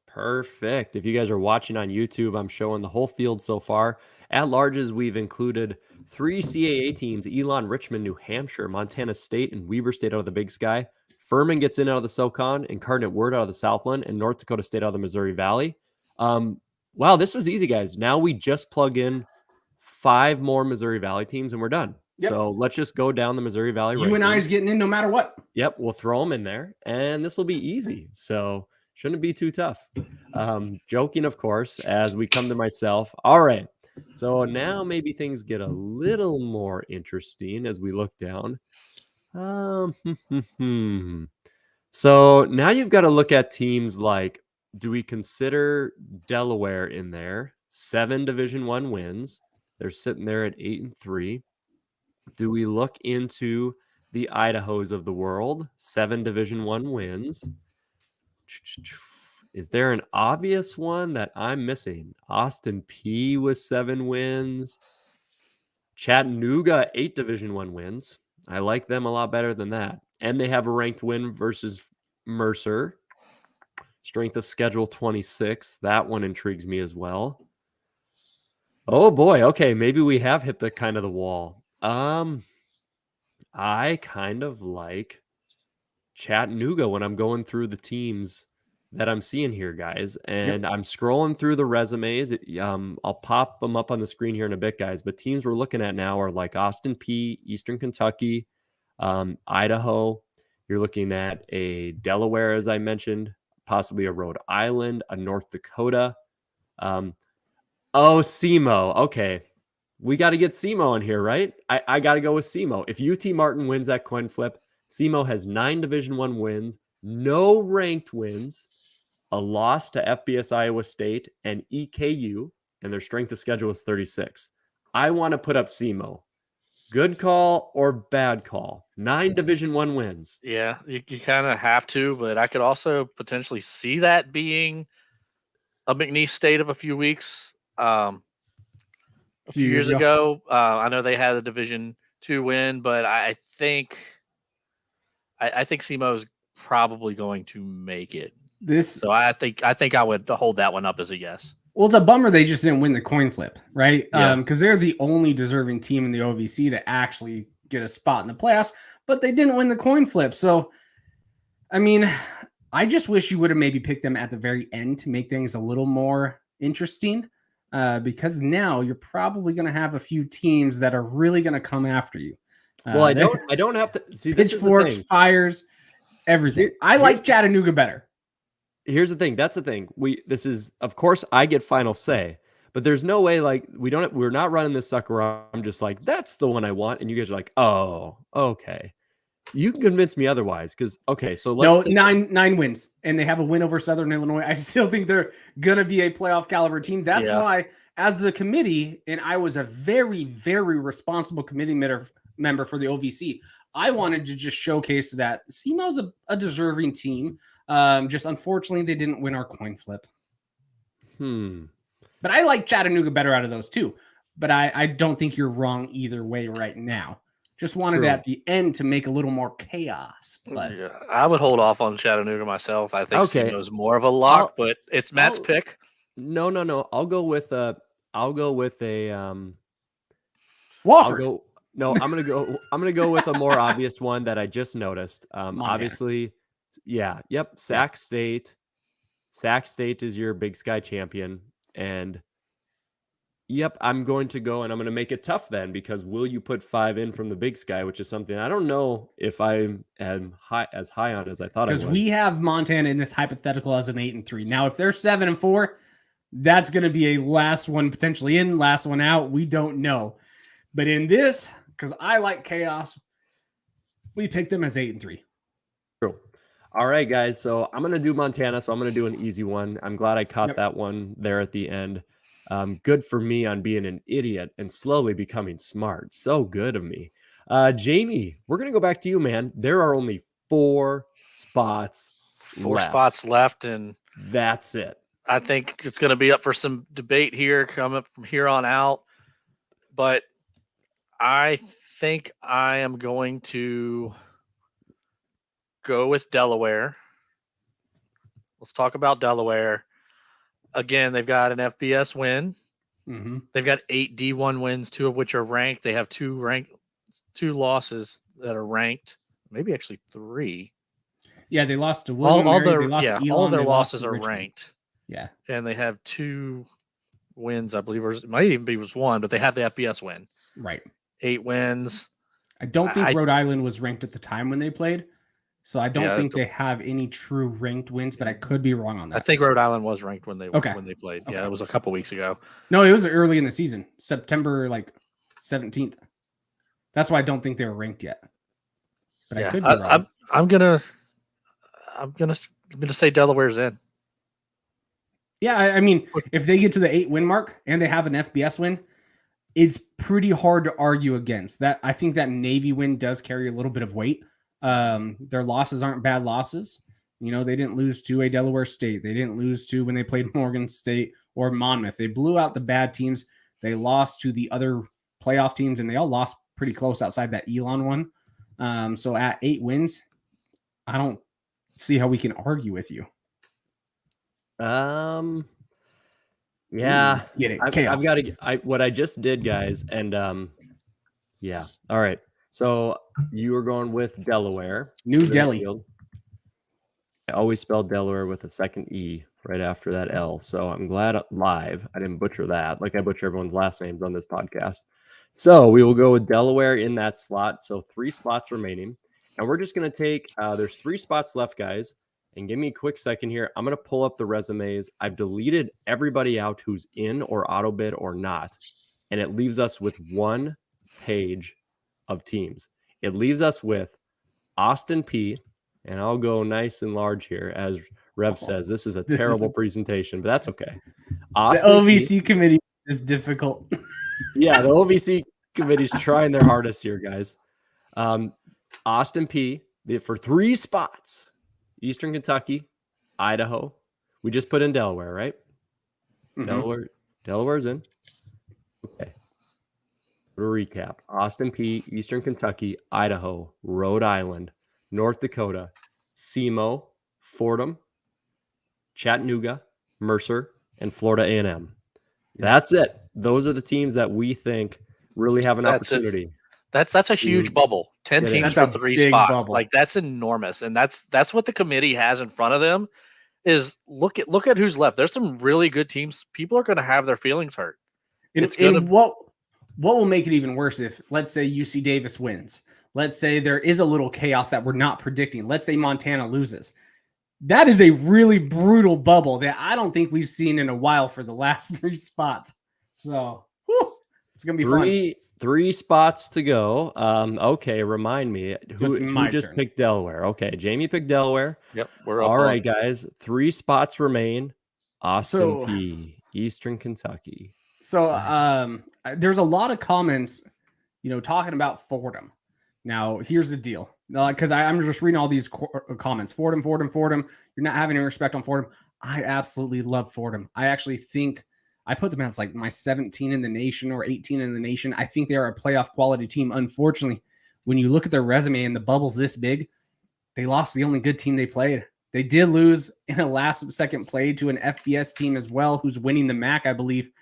Perfect. If you guys are watching on YouTube, I'm showing the whole field so far. At larges, we've included 3 CAA teams: Elon, Richmond, New Hampshire, Montana State, and Weber State out of the Big Sky. Furman gets in out of the SoCon, Incarnate Word out of the Southland, and North Dakota State out of the Missouri Valley. Wow, this was easy, guys. Now we just plug in 5 more Missouri Valley teams, and we're done. Yep. So let's just go down the Missouri Valley. UNI's getting in no matter what. Yep, we'll throw them in there, and this will be easy. So Shouldn't be too tough. Joking, of course, as we come to myself. All right. So now maybe things get a little more interesting as we look down. So now you've got to look at teams like, do we consider Delaware in there? 7 Division I wins. They're sitting there at 8-3. Do we look into the Idahos of the world? 7 Division I wins. Is there an obvious one that I'm missing? Austin P with 7 wins. Chattanooga, 8 Division I wins. I like them a lot better than that. And they have a ranked win versus Mercer. Strength of schedule 26. That one intrigues me as well. Oh boy. Okay, maybe we have hit the kind of the wall. I kind of like Chattanooga when I'm going through the teams that I'm seeing here, guys. And I'm scrolling through the resumes. I'll pop them up on the screen here in a bit, guys. But teams we're looking at now are like Austin P, Eastern Kentucky, Idaho. You're looking at a Delaware, as I mentioned, possibly a Rhode Island, a North Dakota. SEMO. Okay. We got to get SEMO in here, right? I got to go with SEMO. If UT Martin wins that coin flip, SEMO has 9 Division I wins, no ranked wins, a loss to FBS Iowa State and EKU, and their strength of schedule is 36. I want to put up SEMO. Good call or bad call? 9 Division I wins. Yeah, you kind of have to, but I could also potentially see that being a McNeese State of a few weeks. A few years ago, I know they had a Division II win, but I think SEMO is probably going to make it. So I think I would hold that one up as a yes. Well, it's a bummer they just didn't win the coin flip, right? Because they're the only deserving team in the OVC to actually get a spot in the playoffs, but they didn't win the coin flip. So, I mean, I just wish you would have maybe picked them at the very end to make things a little more interesting, because now you're probably going to have a few teams that are really going to come after you. Well, I don't have to see pitchforks, fires, everything. I like Chattanooga better. Here's the thing. That's the thing. This is, of course, I get final say, but there's no way we're not running this sucker around. I'm just like, that's the one I want. And you guys are like, oh, okay. You can convince me otherwise. So let's 9 wins and they have a win over Southern Illinois. I still think they're going to be a playoff caliber team. That's why, as the committee, and I was a very, very responsible committee member for the OVC, I wanted to just showcase that SEMO's a deserving team. Just unfortunately, they didn't win our coin flip. But I like Chattanooga better out of those two. But I don't think you're wrong either way right now. Just wanted at the end to make a little more chaos. But I would hold off on Chattanooga myself. I think SEMO's more of a lock, but it's Matt's pick. No. I'll go with a Wofford. I'm gonna go with a more obvious one that I just noticed. Obviously. Yeah. Yep. Sac State. Sac State is your Big Sky champion. And yep, I'm going to go and I'm going to make it tough then, because will you put 5 in from the Big Sky, which is something I don't know if I am as high on as I thought I was. Because we have Montana in this hypothetical as an 8-3. Now, if they're 7-4, that's going to be a last one potentially in, last one out. We don't know. But in this, because I like chaos, we picked them as 8-3. True. All right, guys. So I'm going to do Montana. So I'm going to do an easy one. I'm glad I caught that one there at the end. Good for me on being an idiot and slowly becoming smart. So good of me. Jamie, we're going to go back to you, man. There are only 4 spots left. And that's it. I think it's going to be up for some debate here coming up from here on out. But I think I am going to go with Delaware. Let's talk about Delaware. Again, they've got an FBS win. Mm-hmm. They've got 8 D1 wins, 2 of which are ranked. They have 2 losses that are ranked. Maybe actually 3. Yeah, they lost to William Mary. All of their losses are Richmond. ranked. Yeah. And they have 2 wins, I believe, or it might even be was 1, but they have the FBS win. Right. 8 wins. I don't think Rhode Island was ranked at the time when they played. So I don't think they have any true ranked wins, but I could be wrong on that. I think Rhode Island was ranked when they played. Okay. Yeah, it was a couple weeks ago. No, it was early in the season, September 17th. That's why I don't think they were ranked yet. But I could be wrong. I'm gonna say Delaware's in. Yeah, I mean, if they get to the 8-win mark and they have an FBS win, it's pretty hard to argue against that. I think that Navy win does carry a little bit of weight. Their losses aren't bad losses. You know, they didn't lose to a Delaware State. They didn't lose to when they played Morgan State or Monmouth. They blew out the bad teams. They lost to the other playoff teams, and they all lost pretty close outside that Elon one. So at 8 wins, I don't see how we can argue with you. Yeah, get it. I've got to. What I just did, guys, and yeah. All right. So you were going with Delaware, New Delhi. I always spelled Delaware with a second E right after that L. So I'm glad live I didn't butcher that, like I butcher everyone's last names on this podcast. So we will go with Delaware in that slot. So 3 slots remaining, and we're just going to take. There's 3 spots left, guys. And give me a quick second here. I'm going to pull up the resumes. I've deleted everybody out who's in or auto bid or not. And it leaves us with 1 page of teams. It leaves us with Austin P. And I'll go nice and large here. As Rev says, this is a terrible presentation, but that's okay. Austin the OVC committee is difficult. Yeah, the OVC committee's trying their hardest here, guys. Austin P. for 3 spots. Eastern Kentucky, Idaho. We just put in Delaware, right? Mm-hmm. Delaware's in. Okay. To recap: Austin P, Eastern Kentucky, Idaho, Rhode Island, North Dakota, SEMO, Fordham, Chattanooga, Mercer, and Florida A&M. That's it. Those are the teams that we think really have an opportunity. That's a huge bubble. 10 teams for 3 spots. Bubble. Like that's enormous, and that's what the committee has in front of them. Is look at who's left. There's some really good teams. People are going to have their feelings hurt. What will make it even worse if, let's say, UC Davis wins. Let's say there is a little chaos that we're not predicting. Let's say Montana loses. That is a really brutal bubble that I don't think we've seen in a while for the last 3 spots. So it's going to be fun. 3 spots to go. Okay, remind me. Who just picked Delaware? Okay, Jamie picked Delaware. Yep, we're up. All right, guys. 3 spots remain. Austin P, Eastern Kentucky. So there's a lot of comments, talking about Fordham. Now, here's the deal. Because I'm just reading all these comments. Fordham. You're not having any respect on Fordham. I absolutely love Fordham. I actually think I put them as like my 17 in the nation or 18 in the nation. I think they are a playoff quality team. Unfortunately, when you look at their resume and the bubble's this big, they lost the only good team they played. They did lose in a last-second play to an FBS team as well, who's winning the MAC, I believe.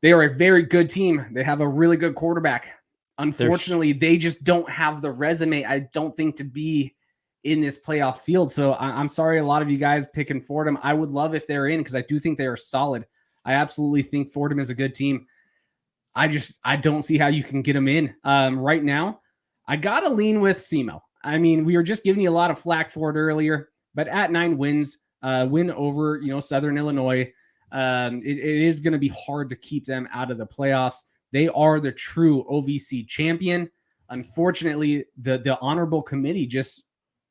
They are a very good team. They have a really good quarterback. Unfortunately, they just don't have the resume, I don't think, to be in this playoff field. So I'm sorry a lot of you guys picking Fordham. I would love if they're in because I do think they are solid. I absolutely think Fordham is a good team. I don't see how you can get them in. Right now, I got to lean with SEMO. I mean, we were just giving you a lot of flack for it earlier, but at 9 wins, win over, Southern Illinois, it is going to be hard to keep them out of the playoffs. They are the true OVC champion. Unfortunately, the honorable committee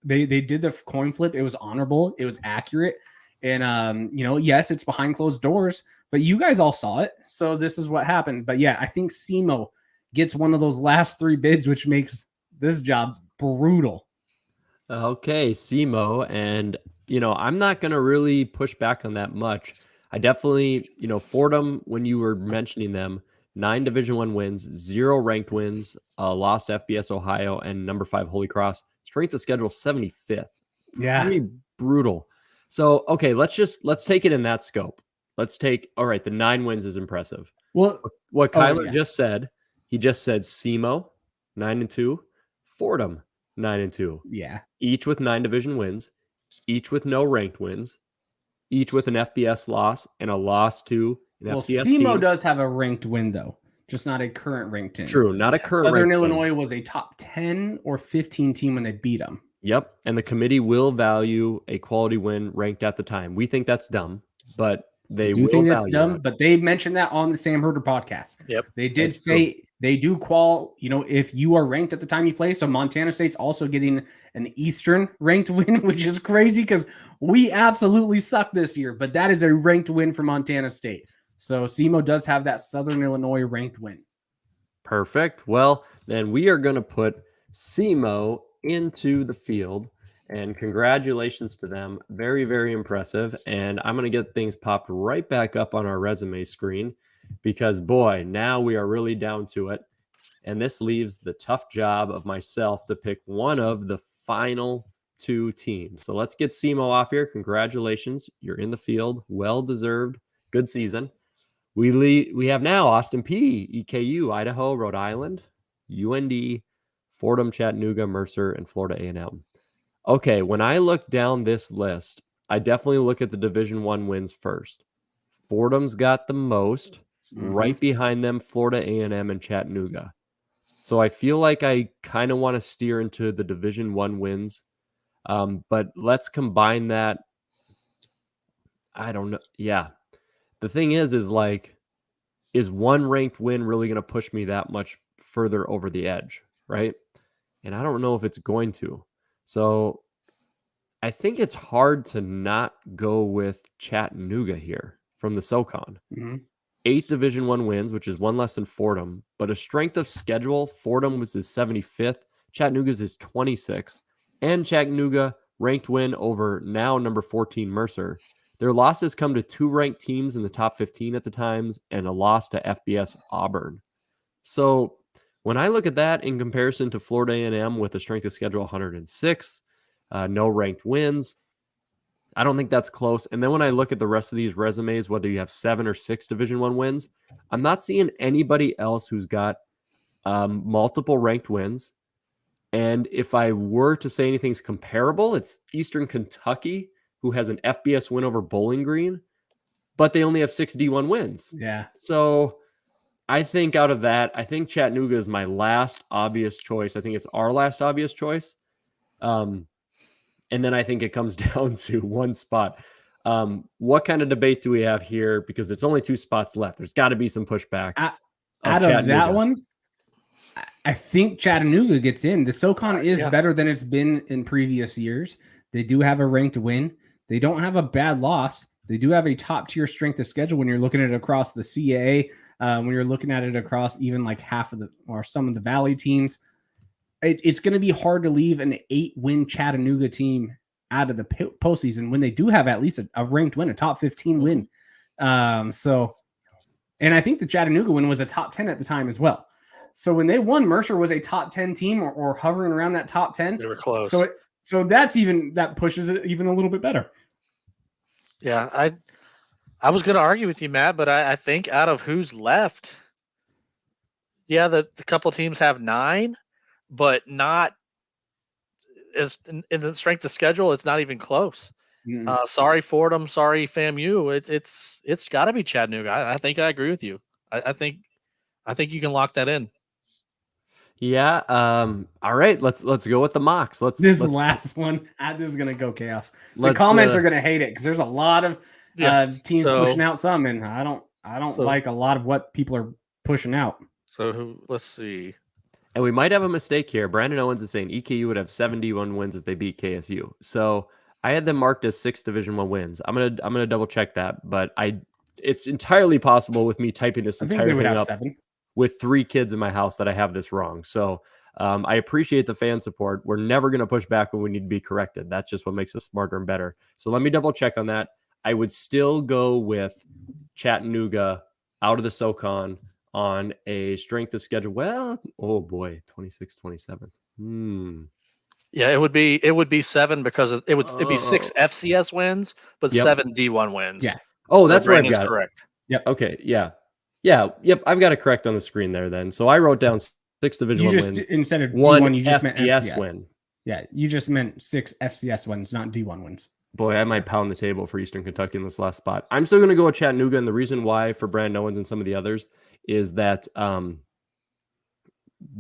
they did the coin flip. It was honorable. It was accurate. And, yes, it's behind closed doors, but you guys all saw it. So this is what happened. But yeah, I think SEMO gets one of those last 3 bids, which makes this job brutal. Okay, SEMO. And, I'm not going to really push back on that much. I definitely, Fordham, when you were mentioning them, 9 Division I wins, 0 ranked wins, lost FBS Ohio, and number 5 Holy Cross. Strength of schedule 75th. Yeah. Pretty brutal. So, okay, let's take it in that scope. All right, the 9 wins is impressive. Well, what Kylor just said, he just said SEMO, 9-2, Fordham, 9-2. Yeah. Each with 9 division wins, each with no ranked wins, each with an FBS loss and a loss to an FCS team. SEMO does have a ranked win, though, just not a current ranked team. True, not a current Southern ranked Illinois win. was a top 10 or 15 team when they beat them. Yep. And the committee will value a quality win ranked at the time. We think that's dumb, but they do will think that's value dumb, it. but they mentioned that on the Sam Herder podcast. Yep. They did That's say they do if you are ranked at the time you play. So Montana State's also getting an Eastern ranked win, which is crazy because we absolutely suck this year, but that is a ranked win for Montana State. So SEMO does have that Southern Illinois ranked win. Perfect. Well, then we are going to put SEMO into the field. And congratulations to them. Very, very impressive. And I'm going to get things popped right back up on our resume screen because, boy, now we are really down to it. And this leaves the tough job of myself to pick one of the final 2 teams. So let's get SEMO off here. Congratulations. You're in the field. Well-deserved. Good season. We have now Austin P, EKU, Idaho, Rhode Island, UND, Fordham, Chattanooga, Mercer, and Florida A&M. Okay, when I look down this list, I definitely look at the Division I wins first. Fordham's got the most. Right behind them, Florida A&M and Chattanooga. So I feel like I kind of want to steer into the Division I wins, but let's combine that. I don't know. Yeah. The thing is like, is one ranked win really going to push me that much further over the edge, right? And I don't know if it's going to. So I think it's hard to not go with Chattanooga here from the SoCon. 8 Division I wins, which is 1 less than Fordham, but a strength of schedule, Fordham was his 75th, Chattanooga's his 26th, and Chattanooga ranked win over now number 14 Mercer. Their losses come to 2 ranked teams in the top 15 at the times and a loss to FBS Auburn. So when I look at that in comparison to Florida A&M with a strength of schedule 106, no ranked wins, I don't think that's close. And then when I look at the rest of these resumes, whether you have 7 or 6 Division I wins, I'm not seeing anybody else who's got multiple ranked wins. And if I were to say anything's comparable, it's Eastern Kentucky, who has an FBS win over Bowling Green, but they only have 6 D1 wins. Yeah. So I think out of that, I think Chattanooga is my last obvious choice. I think it's our last obvious choice. And then I think it comes down to one spot. What kind of debate do we have here? Because it's only 2 spots left. There's got to be some pushback. Out of that one, I think Chattanooga gets in. The SoCon is better than it's been in previous years. They do have a ranked win. They don't have a bad loss. They do have a top-tier strength of schedule when you're looking at it across the CAA, when you're looking at it across even like half of the or some of the Valley teams. It's going to be hard to leave an 8-win Chattanooga team out of the postseason when they do have at least a ranked win, a top 15 win. And I think the Chattanooga win was a top 10 at the time as well. So when they won, Mercer was a top 10 team or hovering around that top 10. They were close. So that pushes it even a little bit better. Yeah, I was going to argue with you, Matt, but I think out of who's left, the couple teams have 9, but not as in the strength of schedule. It's not even close. Sorry, Fordham. Sorry, FAMU. It's got to be Chattanooga. I think I agree with you. I think you can lock that in. Yeah. All right. Let's go with the mocks. This last one. This is gonna go chaos. The comments are gonna hate it because there's a lot of teams pushing out some, and I don't like a lot of what people are pushing out. So let's see. And we might have a mistake here. Brandon Owens is saying EKU would have 71 wins if they beat KSU. So I had them marked as 6 Division I wins. I'm gonna double check that, but it's entirely possible with me typing this entire thing up 7. With 3 kids in my house that I have this wrong. So I appreciate the fan support. We're never going to push back when we need to be corrected. That's just what makes us smarter and better. So let me double check on that. I would still go with Chattanooga out of the SoCon on a strength of schedule. Well, oh boy, 26-27. Yeah, it would be 7 because it'd be 6 FCS wins, but 7 D1 wins. Yeah. Oh, that's what I've got. Correct. Yep. Okay. Yeah. Yep. I've got it correct on the screen there then. So I wrote down 6 Division I wins. Instead of one D1, you just FBS meant FCS win. Yeah, you just meant 6 FCS wins, not D1 wins. Boy, I might pound the table for Eastern Kentucky in this last spot. I'm still going to go with Chattanooga, and the reason why for Brandon Owens and some of the others is that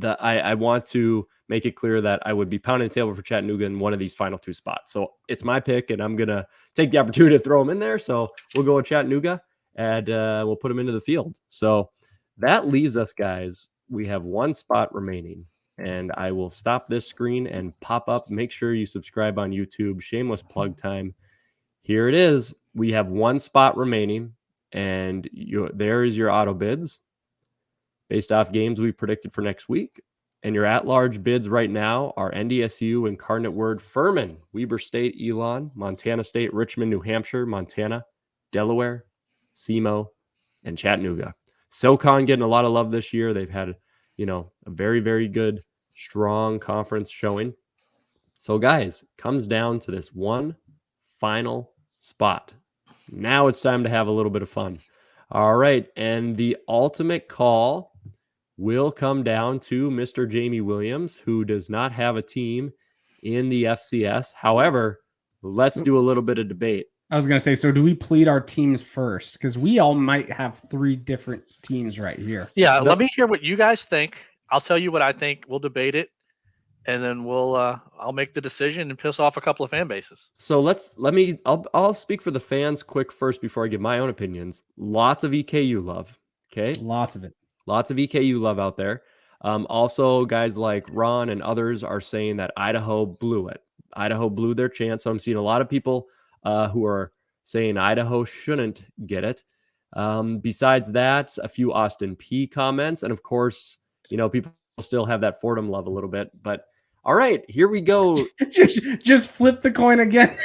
I want to make it clear that I would be pounding the table for Chattanooga in one of these final 2 spots. So it's my pick, and I'm going to take the opportunity to throw them in there. So we'll go with Chattanooga, and we'll put them into the field. So that leaves us, guys. We have 1 spot remaining, and I will stop this screen and pop up. Make sure you subscribe on YouTube. Shameless plug time. Here it is. We have 1 spot remaining, and there is your auto bids based off games we predicted for next week. And your at-large bids right now are NDSU, Incarnate Word, Furman, Weber State, Elon, Montana State, Richmond, New Hampshire, Montana, Delaware, SEMO, and Chattanooga. SoCon getting a lot of love this year. They've had, a very, very good, strong conference showing. So, guys, comes down to this 1 final spot. Now it's time to have a little bit of fun. All right, and the ultimate call will come down to Mr. Jamie Williams, who does not have a team in the FCS. However, let's do a little bit of debate. I was going to say, so do we plead our teams first? Because we all might have 3 different teams right here. Yeah, let me hear what you guys think. I'll tell you what I think. We'll debate it, and then I'll make the decision and piss off a couple of fan bases. So I'll speak for the fans quick first before I give my own opinions. Lots of EKU love. Okay. Lots of it. Lots of EKU love out there. Also, guys like Ron and others are saying that Idaho blew it. Idaho blew their chance. So I'm seeing a lot of people who are saying Idaho shouldn't get it. Besides that, a few Austin P comments. And of course, people still have that Fordham love a little bit. But all right, here we go. just flip the coin again.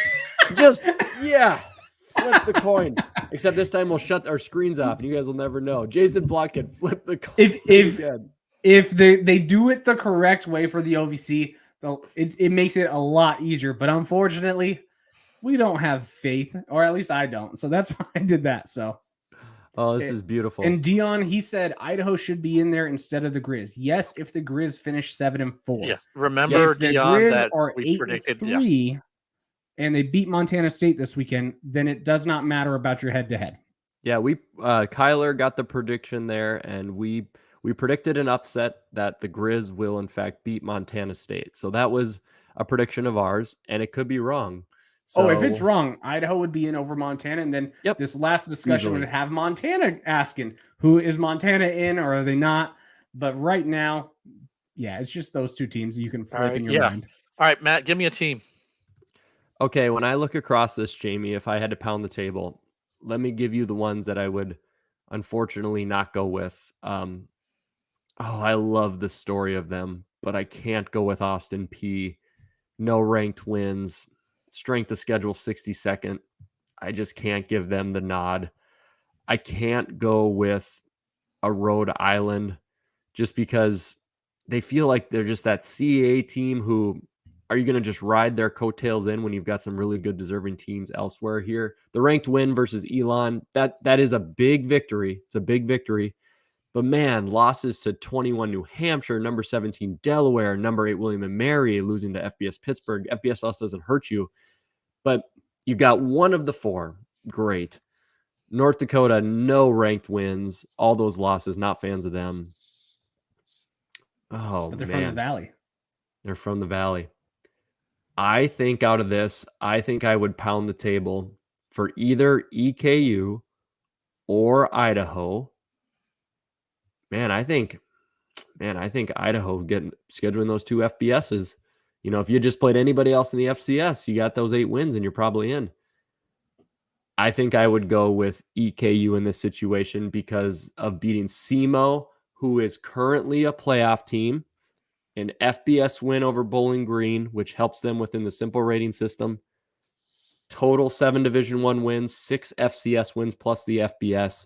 Flip the coin. Except this time we'll shut our screens off, and you guys will never know. Jason Block can flip the coin. If they do it the correct way for the OVC, it makes it a lot easier. But unfortunately, we don't have faith, or at least I don't. So that's why I did that. So, this is beautiful. And Dion, he said Idaho should be in there instead of the Grizz. Yes, if the Grizz finish 7-4. Yeah, remember if the Dion Grizz that are we predicted 8-3. And they beat Montana State this weekend, then it does not matter about your head-to-head. Yeah, we Kylor got the prediction there, and we predicted an upset that the Grizz will in fact beat Montana State. So that was a prediction of ours, and it could be wrong. So, if it's wrong, Idaho would be in over Montana, and then this last discussion would have Montana asking, who is Montana in, or are they not? But right now, it's just those 2 teams you can flip in your mind. All right, Matt, give me a team. Okay, when I look across this, Jamie, if I had to pound the table, let me give you the ones that I would unfortunately not go with. I love the story of them, but I can't go with Austin P. No ranked wins. Strength of schedule 62nd. I just can't give them the nod. I can't go with a Rhode Island just because they feel like they're just that CAA team who... Are you going to just ride their coattails in when you've got some really good deserving teams elsewhere here? The ranked win versus Elon, that is a big victory. It's a big victory. But man, losses to 21 New Hampshire, number 17 Delaware, number 8 William & Mary, losing to FBS Pittsburgh. FBS loss doesn't hurt you. But you got one of the 4. Great. North Dakota, no ranked wins. All those losses, not fans of them. But they're from the Valley. They're from the Valley. I think out of this, I think I would pound the table for either EKU or Idaho. I think Idaho scheduling those 2 FBSs. If you just played anybody else in the FCS, you got those 8 wins and you're probably in. I think I would go with EKU in this situation because of beating SEMO, who is currently a playoff team. An FBS win over Bowling Green, which helps them within the simple rating system. Total 7 Division I wins, 6 FCS wins plus the FBS.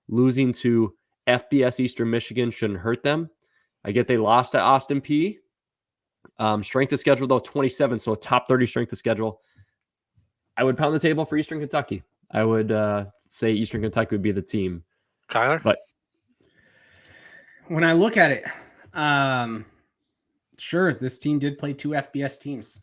Losing to FBS Eastern Michigan shouldn't hurt them. I get they lost to Austin P. Strength of schedule, though, 27, so a top 30 strength of schedule. I would pound the table for Eastern Kentucky. I would say Eastern Kentucky would be the team. Kylor? But when I look at it, sure, this team did play 2 FBS teams,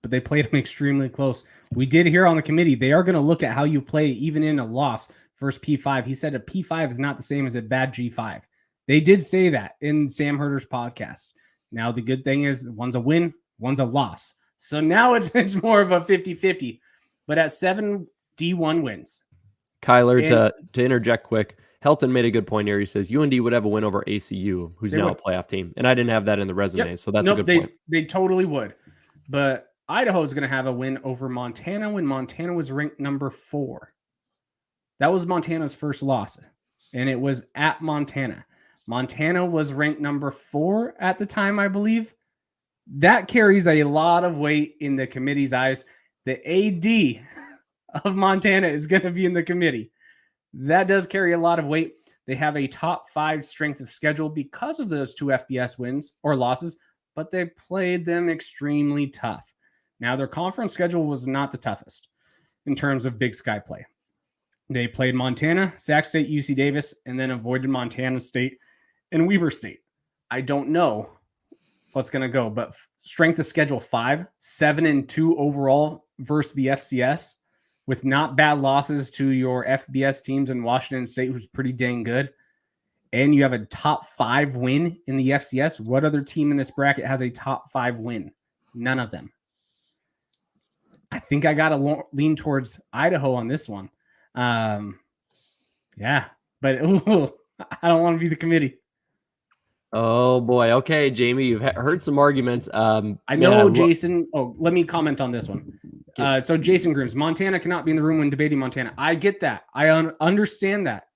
but they played them extremely close. We did hear on the committee, they are going to look at how you play even in a loss versus P5. He said a P5 is not the same as a bad G5. They did say that in Sam Herder's podcast. Now, the good thing is one's a win, one's a loss. So now it's more of a 50-50. But at 7 D1 wins. Kylor, to interject quick, Helton made a good point here. He says UND would have a win over ACU, who's now a playoff team. And I didn't have that in the resume, so that's a good point. They totally would. But Idaho is going to have a win over Montana when Montana was ranked number 4. That was Montana's first loss, and it was at Montana. Montana was ranked number 4 at the time, I believe. That carries a lot of weight in the committee's eyes. The AD of Montana is going to be in the committee. That does carry a lot of weight. They have a top 5 strength of schedule because of those 2 FBS wins or losses, but they played them extremely tough. Now, their conference schedule was not the toughest in terms of Big Sky play. They played Montana, Sac State, UC Davis, and then avoided Montana State and Weber State. I don't know what's going to go, but strength of schedule 5, 7-2 overall versus the FCS, with not bad losses to your FBS teams in Washington State, who's pretty dang good. And you have a top 5 win in the FCS. What other team in this bracket has a top 5 win? None of them. I think I got to lean towards Idaho on this one. Yeah, but I don't want to be the committee. Oh boy. Okay, Jamie, you've heard some arguments. I know, Jason. Let me comment on this one. So Jason Grooms, Montana cannot be in the room when debating Montana. I get that. I understand that.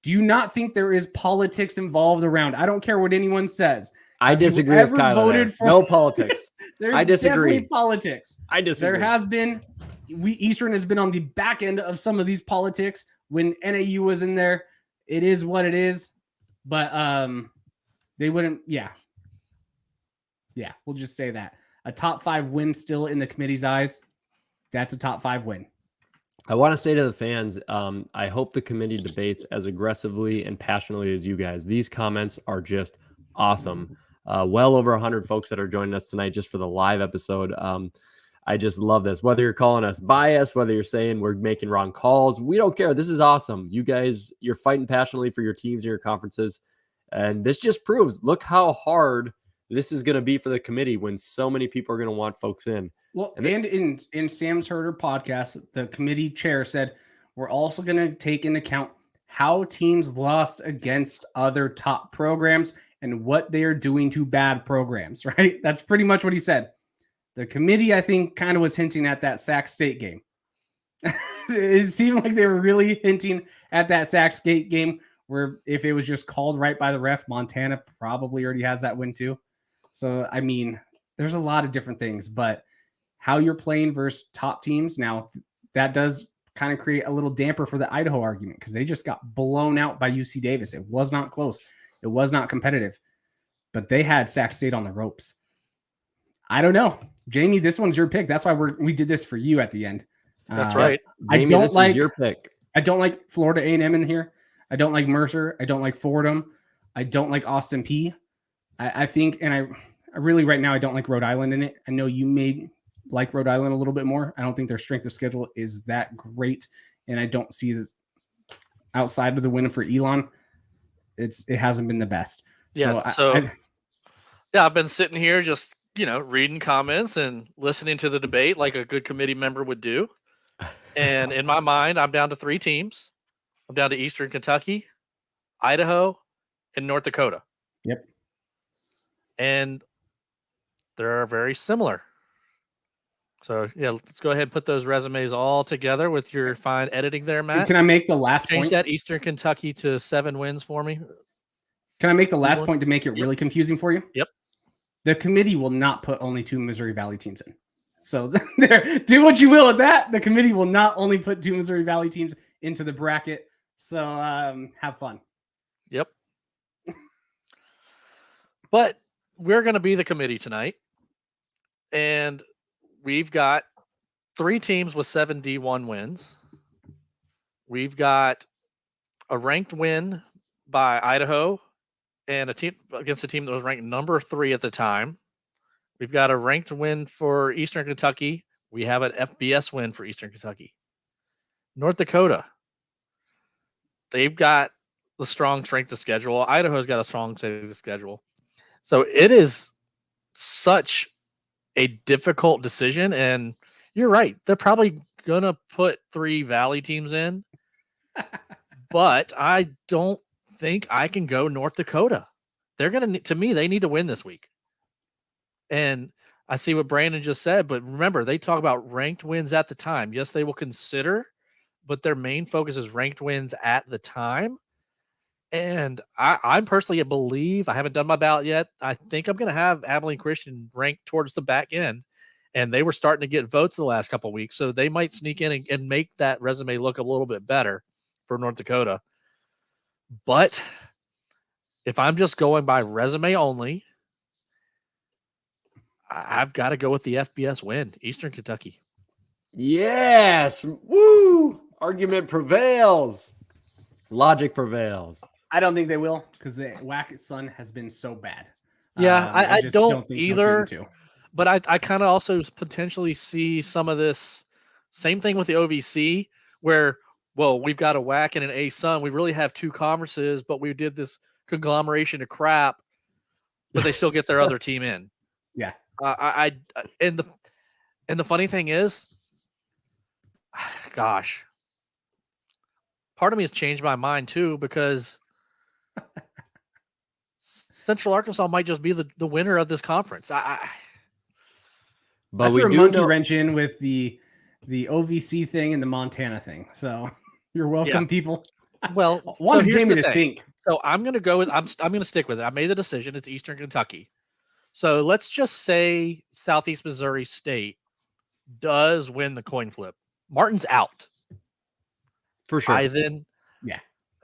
Do you not think there is politics involved around? I don't care what anyone says. I disagree with Kylor. No politics. I disagree. Definitely politics. I disagree. There has been. Eastern has been on the back end of some of these politics when NAU was in there. It is what it is. But they wouldn't. Yeah, we'll just say that. A top 5 win still in the committee's eyes. That's a top 5 win. I want to say to the fans, I hope the committee debates as aggressively and passionately as you guys. These comments are just awesome. Well over 100 folks that are joining us tonight just for the live episode. I just love this. Whether you're calling us biased, whether you're saying we're making wrong calls, we don't care. This is awesome. You guys, you're fighting passionately for your teams and your conferences. And this just proves, look how hard this is going to be for the committee when so many people are going to want folks in. Well, and in Sam's Herder podcast, the committee chair said, we're also going to take into account how teams lost against other top programs and what they are doing to bad programs, right? That's pretty much what he said. The committee, I think, kind of was hinting at that Sac State game. It seemed like they were really hinting at that Sac State game where if it was just called right by the ref, Montana probably already has that win too. So, I mean, there's a lot of different things, but how you're playing versus top teams, now that does kind of create a little damper for the Idaho argument because they just got blown out by UC Davis. It was not close. It was not competitive, but they had Sac State on the ropes. I don't know. Jamie, this one's your pick. That's why we did this for you at the end. That's right. Jamie, this is your pick. I don't like Florida A&M in here. I don't like Mercer. I don't like Fordham. I don't like Austin P. I think, and I really right now I don't like Rhode Island in it. I know you may like Rhode Island a little bit more. I don't think their strength of schedule is that great, and I don't see that outside of the win for Elon, it hasn't been the best. Yeah. I've been sitting here just reading comments and listening to the debate like a good committee member would do. And in my mind, I'm down to 3 teams. I'm down to Eastern Kentucky, Idaho, and North Dakota. Yep. And they're very similar. So, let's go ahead and put those resumes all together with your fine editing there, Matt. Can I make the last point? Change that Eastern Kentucky to 7 wins for me. Can I make the last point to make it really confusing for you? Yep. The committee will not put only 2 Missouri Valley teams in. So do what you will with that. The committee will not only put 2 Missouri Valley teams into the bracket. So have fun. Yep. But we're going to be the committee tonight. And we've got 3 teams with 7 D1 wins. We've got a ranked win by Idaho and a team against a team that was ranked number 3 at the time. We've got a ranked win for Eastern Kentucky. We have an FBS win for Eastern Kentucky. North Dakota, they've got the strong strength of schedule. Idaho's got a strong strength of schedule. So it is such a difficult decision. And you're right. They're probably going to put 3 Valley teams in. But I don't think I can go North Dakota. They're going to me, they need to win this week. And I see what Brandon just said, but remember, they talk about ranked wins at the time. Yes, they will consider, but their main focus is ranked wins at the time. And I'm personally a believe, I haven't done my ballot yet. I think I'm going to have Abilene Christian ranked towards the back end. And they were starting to get votes the last couple of weeks. So they might sneak in and make that resume look a little bit better for North Dakota. But if I'm just going by resume only, I've got to go with the FBS win, Eastern Kentucky. Yes. Woo. Argument prevails. Logic prevails. I don't think they will because the WAC Sun has been so bad. Yeah, I just don't think either. But I kind of also potentially see some of this same thing with the OVC where, well, we've got a WAC and an A Sun. We really have 2 conferences, but we did this conglomeration of crap, but they still get their other team in. Yeah. And the funny thing is, gosh, part of me has changed my mind too because Central Arkansas might just be the winner of this conference. But we do monkey wrench in with the OVC thing and the Montana thing. So you're welcome, people. Well, want Jamie to think. So I'm going to go with I'm going to stick with it. I made the decision. It's Eastern Kentucky. So let's just say Southeast Missouri State does win the coin flip. Martin's out. For sure.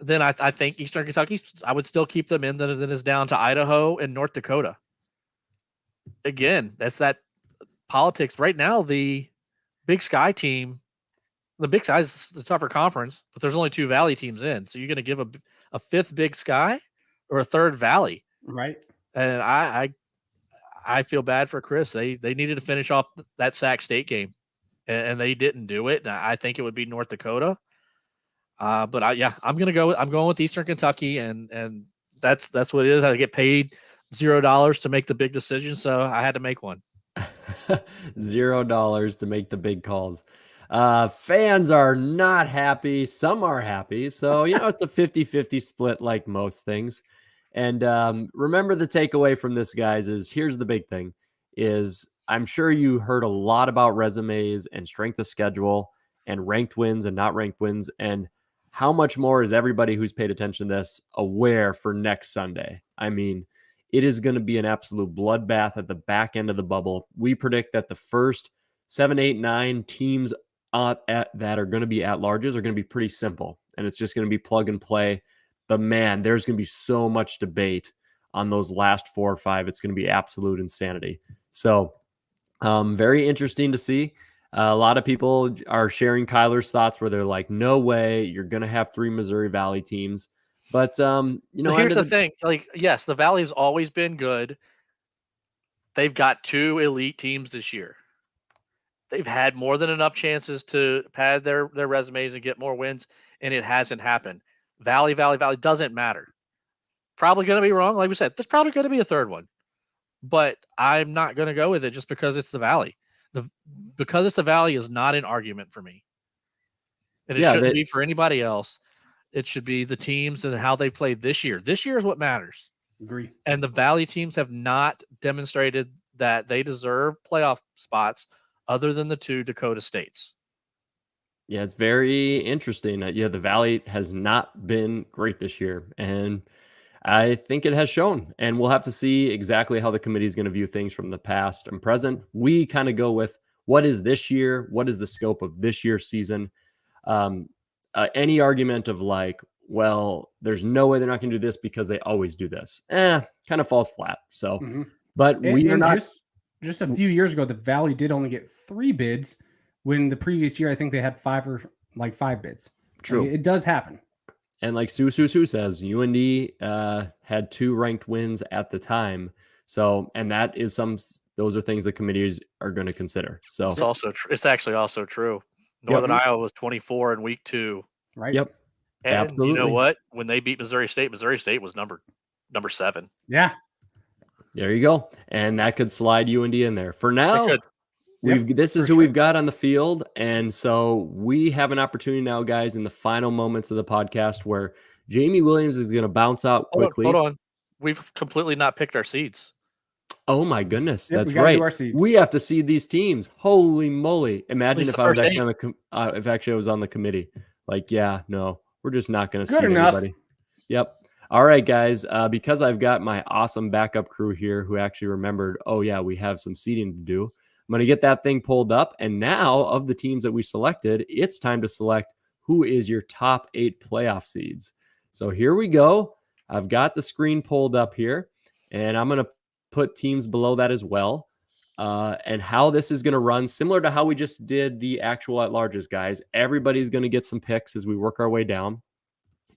Then I think Eastern Kentucky, I would still keep them in. Then it's down to Idaho and North Dakota. Again, that's that politics. Right now, the Big Sky team, the Big Sky is the tougher conference, but there's only 2 Valley teams in. So you're going to give a 5th Big Sky or a 3rd Valley. Right. And I feel bad for Chris. They needed to finish off that Sac State game, and they didn't do it. And I think it would be North Dakota. But I'm going with Eastern Kentucky, and that's what it is. I get paid $0 to make the big decision, so I had to make one. $0 to make the big calls. Fans are not happy. Some are happy. So, it's a 50-50 split like most things. And remember the takeaway from this, guys, is here's the big thing is I'm sure you heard a lot about resumes and strength of schedule and ranked wins and not ranked wins. And how much more is everybody who's paid attention to this aware for next Sunday? I mean, it is going to be an absolute bloodbath at the back end of the bubble. We predict that the first 7, 8, 9 teams that are going to be at larges are going to be pretty simple. And it's just going to be plug and play. But man, there's going to be so much debate on those last 4 or 5. It's going to be absolute insanity. So very interesting to see. A lot of people are sharing Kylor's thoughts where they're like, no way, you're going to have 3 Missouri Valley teams. But, here's the thing. Like, yes, the Valley's always been good. They've got 2 elite teams this year. They've had more than enough chances to pad their resumes and get more wins, and it hasn't happened. Valley doesn't matter. Probably going to be wrong. Like we said, there's probably going to be a 3rd one. But I'm not going to go with it just because it's the Valley. Because it's the Valley is not an argument for me. And it shouldn't be for anybody else. It should be the teams and how they played this year. This year is what matters. Agree. And the Valley teams have not demonstrated that they deserve playoff spots other than the 2 Dakota States. Yeah, it's very interesting. The Valley has not been great this year. And I think it has shown. And we'll have to see exactly how the committee is going to view things from the past and present. We kind of go with what is this year? What is the scope of this year's season? Any argument of like, well, there's no way they're not going to do this because they always do this. Kind of falls flat. So, but we are not. Just a few years ago, the Valley did only get 3 bids when the previous year, I think they had 5 bids. True. It does happen. And like Sue says, UND had 2 ranked wins at the time. So, and that is those are things the committees are going to consider. So it's actually also true. Northern Iowa was 24 in week 2. Right. Yep. And you know Absolutely. what? When they beat Missouri State was number 7. Yeah. There you go. And that could slide UND in there. For They now, could. this is for who sure. we've got on the field. And so we have an opportunity now, guys, in the final moments of the podcast where Jamie Williams is going to bounce out quickly. Hold on. We've completely not picked our seeds. Oh my goodness. Yep, we That's gotta do right. our seeds. We have to seed these teams. Holy moly. Imagine least if the I was first actually on the if actually I was on the committee. Like, yeah, no, we're just not going to Good seed enough. anybody. Yep. All right, guys. Because I've got my awesome backup crew here who actually remembered, oh yeah, we have some seeding to do. I'm going to get that thing pulled up. And now of the teams that we selected, it's time to select who is your top 8 playoff seeds. So here we go. I've got the screen pulled up here, and I'm going to put teams below that as well. And how this is going to run, similar to how we just did the actual at-larges, guys. Everybody's going to get some picks as we work our way down.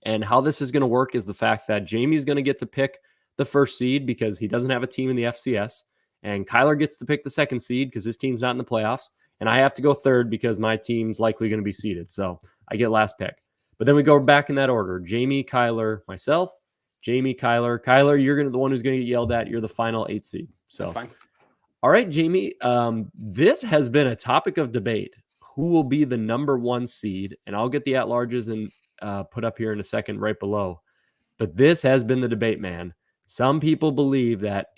And how this is going to work is the fact that Jamie's going to get to pick the first seed because he doesn't have a team in the FCS. And Kylor gets to pick the second seed because his team's not in the playoffs. And I have to go third because my team's likely going to be seeded. So I get last pick. But then we go back in that order. Jamie, Kylor, myself. Jamie, Kylor. Kylor, you're the one who's going to get yelled at. You're the final 8 seed. So, That's fine. all right, Jamie. This has been a topic of debate. Who will be the number 1 seed? And I'll get the at-larges and put up here in a second right below. But this has been the debate, man. Some people believe that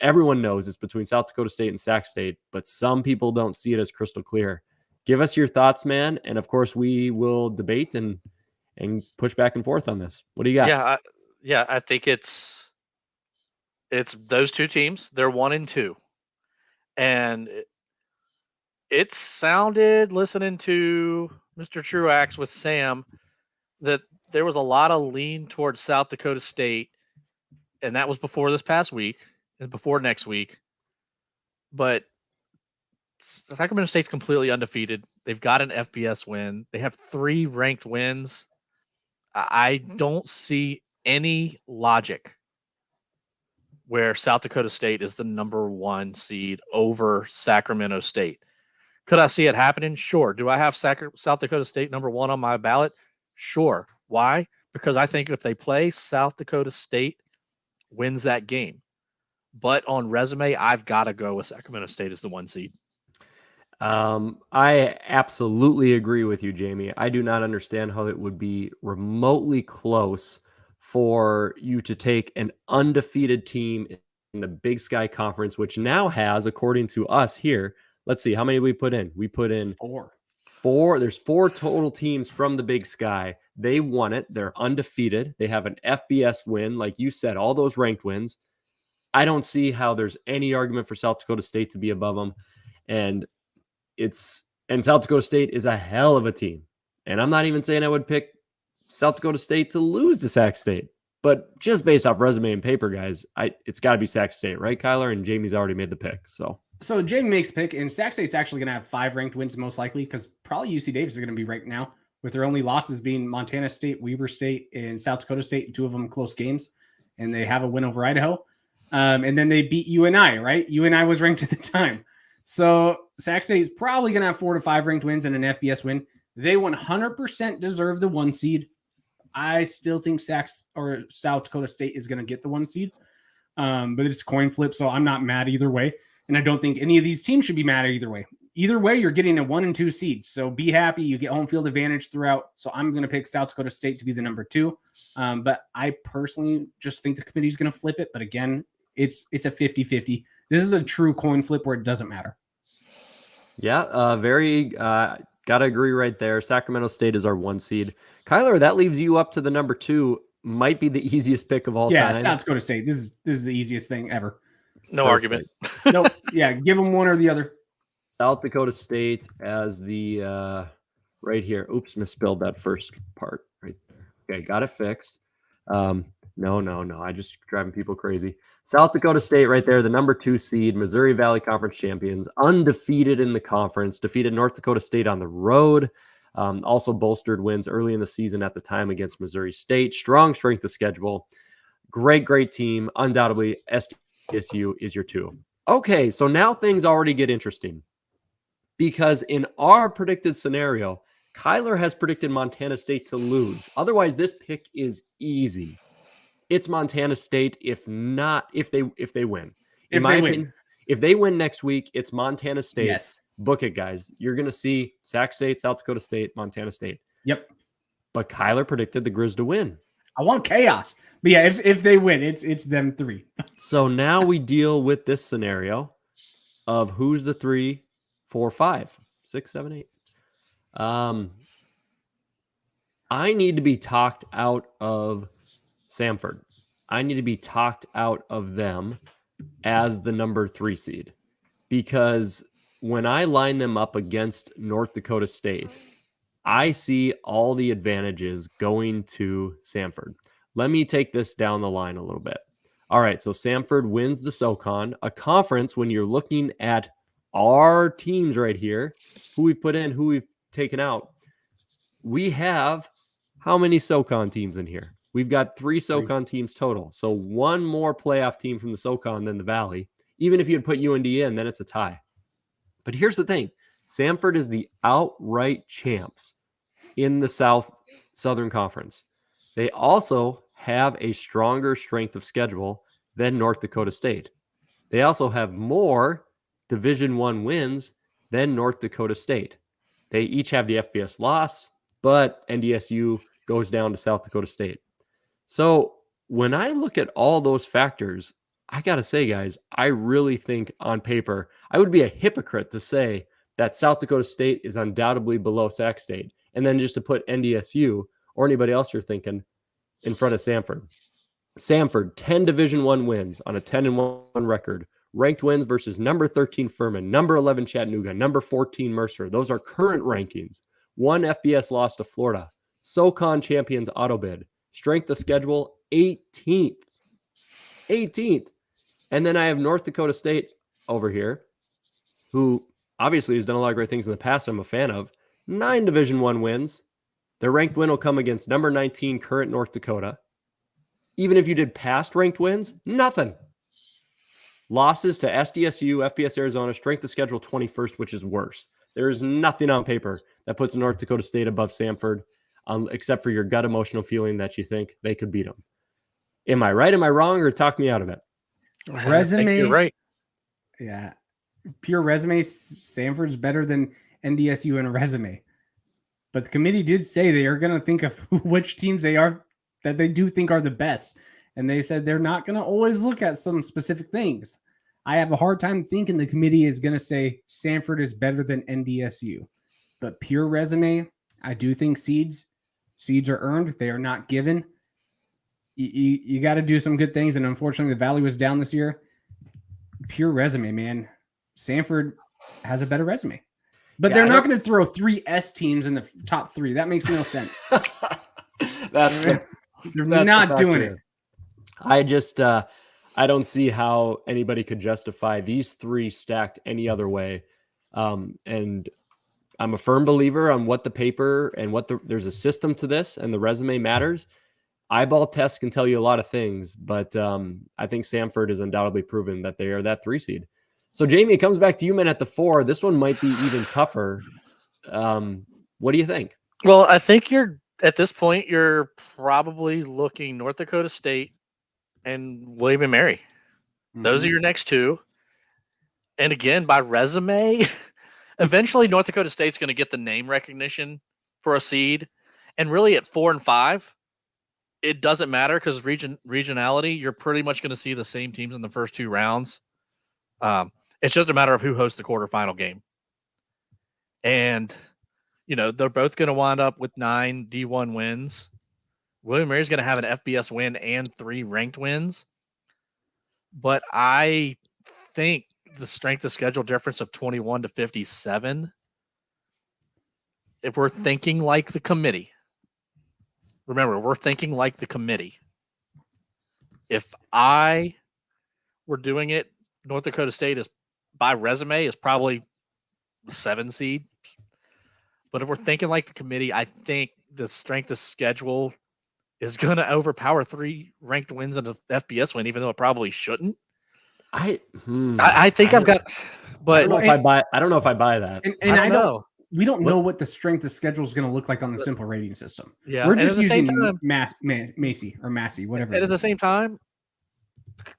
everyone knows it's between South Dakota State and Sac State, but some people don't see it as crystal clear. Give us your thoughts, man. And of course, we will debate and push back and forth on this. What do you got? I think it's those 2 teams. They're 1 and 2. And it sounded, listening to Mr. Truax with Sam, that there was a lot of lean towards South Dakota State, and that was before this past week and before next week. But Sacramento State's completely undefeated. They've got an FBS win. They have 3 ranked wins. I don't see any logic where South Dakota State is the number 1 seed over Sacramento State. Could I see it happening? Sure. Do I have South Dakota State number 1 on my ballot? Sure. Why? Because I think if they play, South Dakota State wins that game. But on resume, I've got to go with Sacramento State as the 1 seed. I absolutely agree with you, Jamie. I do not understand how it would be remotely close for you to take an undefeated team in the Big Sky Conference, which now has, according to us here, let's see, how many we put in? We put in 4. There's 4 total teams from the Big Sky. They won it. They're undefeated. They have an FBS win. Like you said, all those ranked wins. I don't see how there's any argument for South Dakota State to be above them. And South Dakota State is a hell of a team. And I'm not even saying I would pick South Dakota State to lose to Sac State. But just based off resume and paper, guys, it's got to be Sac State, right, Kylor? And Jamie's already made the pick. So Jamie makes a pick, and Sac State's actually going to have 5 ranked wins most likely because probably UC Davis are going to be ranked now, with their only losses being Montana State, Weber State, and South Dakota State, 2 of them close games, and they have a win over Idaho. And then they beat UNI, right? UNI was ranked at the time. So Sac State is probably going to have 4 to 5 ranked wins and an FBS win. They 100% deserve the 1 seed. I still think South Dakota State is going to get the 1 seed, but it's coin flip, so I'm not mad either way. And I don't think any of these teams should be mad either way. Either way, you're getting a 1 and 2 seed. So be happy. You get home field advantage throughout. So I'm going to pick South Dakota State to be the number 2. But I personally just think the committee is going to flip it. But again, it's a 50-50. This is a true coin flip where it doesn't matter. Yeah, got to agree right there. Sacramento State is our 1 seed. Kylor, that leaves you up to the number 2. Might be the easiest pick of all time. Yeah, South Dakota State. This is the easiest thing ever. No argument. Nope. Yeah, give them one or the other. South Dakota State as the right here. Oops, misspelled that first part right there. Okay, got it fixed. No. I just driving people crazy. South Dakota State right there, the number 2 seed, Missouri Valley Conference champions, undefeated in the conference, defeated North Dakota State on the road. Also bolstered wins early in the season at the time against Missouri State. Strong strength of schedule. Great team. Undoubtedly, SDSU is your 2. Okay, so now things already get interesting because in our predicted scenario, Kylor has predicted Montana State to lose. Otherwise, this pick is easy. It's Montana State if they win. In my opinion, if they win next week, it's Montana State. Yes. Book it, guys. You're going to see Sac State, South Dakota State, Montana State. Yep. But Kylor predicted the Grizz to win. I want chaos. But yeah, if they win, it's them 3. So now we deal with this scenario of who's the 3, 4, 5, 6, 7, 8. I need to be talked out of Samford. I need to be talked out of them as the number 3 seed, because when I line them up against North Dakota State, I see all the advantages going to Samford. Let me take this down the line a little bit. All right, so Samford wins the SoCon, a conference when you're looking at our teams right here, who we've put in, who we've taken out. We have how many SoCon teams in here? We've got 3 SoCon teams total. So one more playoff team from the SoCon than the Valley. Even if you had put UND in, then it's a tie. But here's the thing. Samford is the outright champs in the Southern Conference. They also have a stronger strength of schedule than North Dakota State. They also have more Division I wins than North Dakota State. They each have the FBS loss, but NDSU goes down to South Dakota State. So when I look at all those factors, I got to say, guys, I really think on paper, I would be a hypocrite to say that South Dakota State is undoubtedly below Sac State, and then just to put NDSU or anybody else you're thinking in front of Samford. Samford, 10 Division I wins on a 10-1 record. Ranked wins versus number 13 Furman, number 11 Chattanooga, number 14 Mercer. Those are current rankings. 1 FBS loss to Florida. SoCon champions autobid. Strength of schedule, 18th. 18th. And then I have North Dakota State over here, who obviously has done a lot of great things in the past I'm a fan of. 9 Division I wins. Their ranked win will come against number 19 current North Dakota. Even if you did past ranked wins, nothing. Losses to SDSU, FBS Arizona, strength of schedule 21st, which is worse. There is nothing on paper that puts North Dakota State above Samford, except for your gut emotional feeling that you think they could beat them. Am I right? Am I wrong? Or talk me out of it? Resume. You're right. Yeah. Pure resume, Samford's better than NDSU in a resume. But the committee did say they are going to think of which teams they are that they do think are the best. And they said they're not going to always look at some specific things. I have a hard time thinking the committee is going to say Samford is better than NDSU. But pure resume, I do think seeds are earned. They are not given. You got to do some good things. And unfortunately, the Valley was down this year. Pure resume, man. Samford has a better resume. But they're not going to throw 3 S teams in the top 3. That makes no sense. They're not doing it. I just I don't see how anybody could justify these 3 stacked any other way. And I'm a firm believer on what the paper and there's a system to this, and the resume matters. Eyeball tests can tell you a lot of things, but I think Samford has undoubtedly proven that they are that 3 seed. So Jamie, it comes back to you, man, at the 4. This one might be even tougher. What do you think? Well, I think at this point, you're probably looking North Dakota State and William & Mary. Those are your next 2. And again, by resume, eventually North Dakota State's going to get the name recognition for a seed. And really at 4 and 5, it doesn't matter because regionality, you're pretty much going to see the same teams in the first 2 rounds. It's just a matter of who hosts the quarterfinal game. And, they're both going to wind up with 9 D1 wins. William & Mary's going to have an FBS win and 3 ranked wins. But I think the strength of schedule difference of 21 to 57, if we're thinking like the committee, remember, we're thinking like the committee. If I were doing it, North Dakota State is, by resume, is probably the 7 seed. But if we're thinking like the committee, I think the strength of schedule is going to overpower 3 ranked wins and an FBS win, even though it probably shouldn't. I think I've got, but I don't know if I buy that. And I don't know. we don't know what the strength of schedule is going to look like on the simple rating system. Yeah, We're and just at the same using time- Massey, whatever. And it at the is. same time,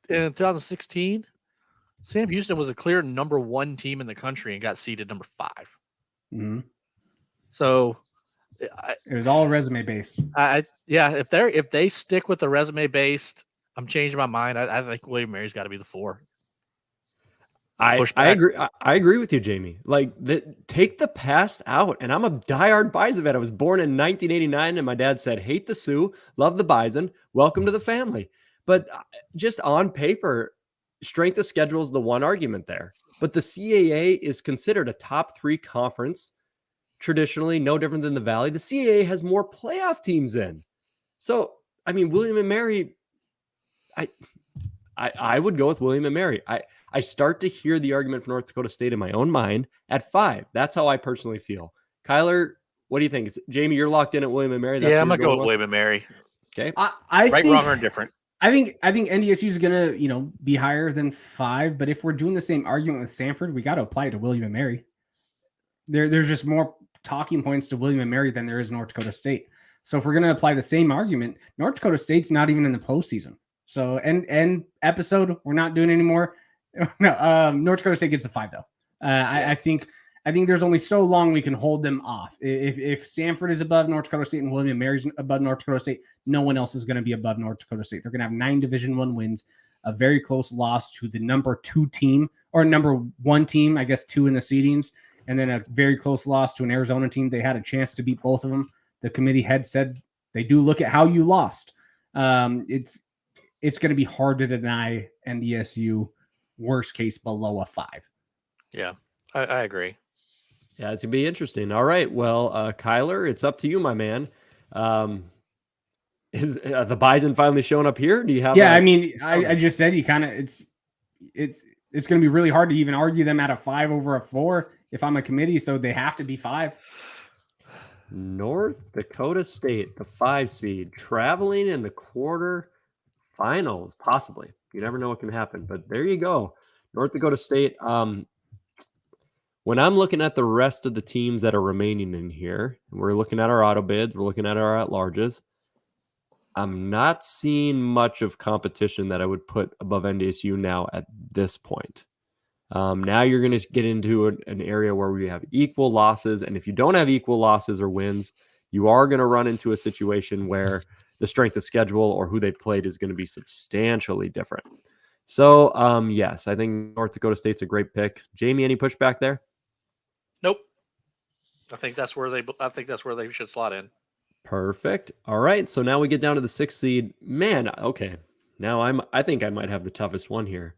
in 2016, Sam Houston was a clear number 1 team in the country and got seeded number 5. Mhm. So, It was all resume based. if they stick with the resume based, I'm changing my mind. I think William Mary's got to be the 4. I agree. I agree with you, Jamie. Like, take the past out. And I'm a diehard Bison fan. I was born in 1989, and my dad said, "Hate the Sioux, love the Bison, welcome to the family." But just on paper, strength of schedule is the one argument there. But the CAA is considered a top 3 conference traditionally, no different than the Valley. The CAA has more playoff teams in. So, I mean, William and Mary, I would go with William and Mary. I start to hear the argument for North Dakota State in my own mind at 5. That's how I personally feel. Kylor, what do you think? Jamie, you're locked in at William and Mary. Yeah, I'm gonna go with William and Mary. Okay. I Right, think, wrong, or indifferent. I think NDSU is gonna be higher than 5. But if we're doing the same argument with Sanford, we got to apply it to William and Mary. There's just more talking points to William and Mary than there is North Dakota State. So if we're gonna apply the same argument, North Dakota State's not even in the postseason. So end episode, we're not doing anymore. No, North Dakota State gets a 5 though. I think there's only so long we can hold them off. If Sanford is above North Dakota State and William and Mary's above North Dakota State, no one else is going to be above North Dakota State. They're going to have 9 Division I wins, a very close loss to the number 2 team or number 1 team, I guess 2 in the seedings, and then a very close loss to an Arizona team. They had a chance to beat both of them. The committee head said they do look at how you lost. It's going to be hard to deny NDSU. Worst case below a 5. Yeah, I agree. Yeah, it's gonna be interesting. All right, well, Kylor, it's up to you, my man. Is the Bison finally showing up here? Do you have? Yeah, I just said you kind of it's going to be really hard to even argue them at a 5 over a 4 if I'm a committee. So they have to be 5. North Dakota State, the 5 seed, traveling in the quarter finals, possibly. You never know what can happen, but there you go. North Dakota State. When I'm looking at the rest of the teams that are remaining in here, we're looking at our auto bids, we're looking at our at-larges. I'm not seeing much of competition that I would put above NDSU now at this point. Now you're going to get into an area where we have equal losses, and if you don't have equal losses or wins, you are going to run into a situation where the strength of schedule or who they played is going to be substantially different. So, yes, I think North Dakota State's a great pick. Jamie, any pushback there? Nope. I think that's where they should slot in. Perfect. All right. So now we get down to the 6th seed. Man, okay. Now I think I might have the toughest one here.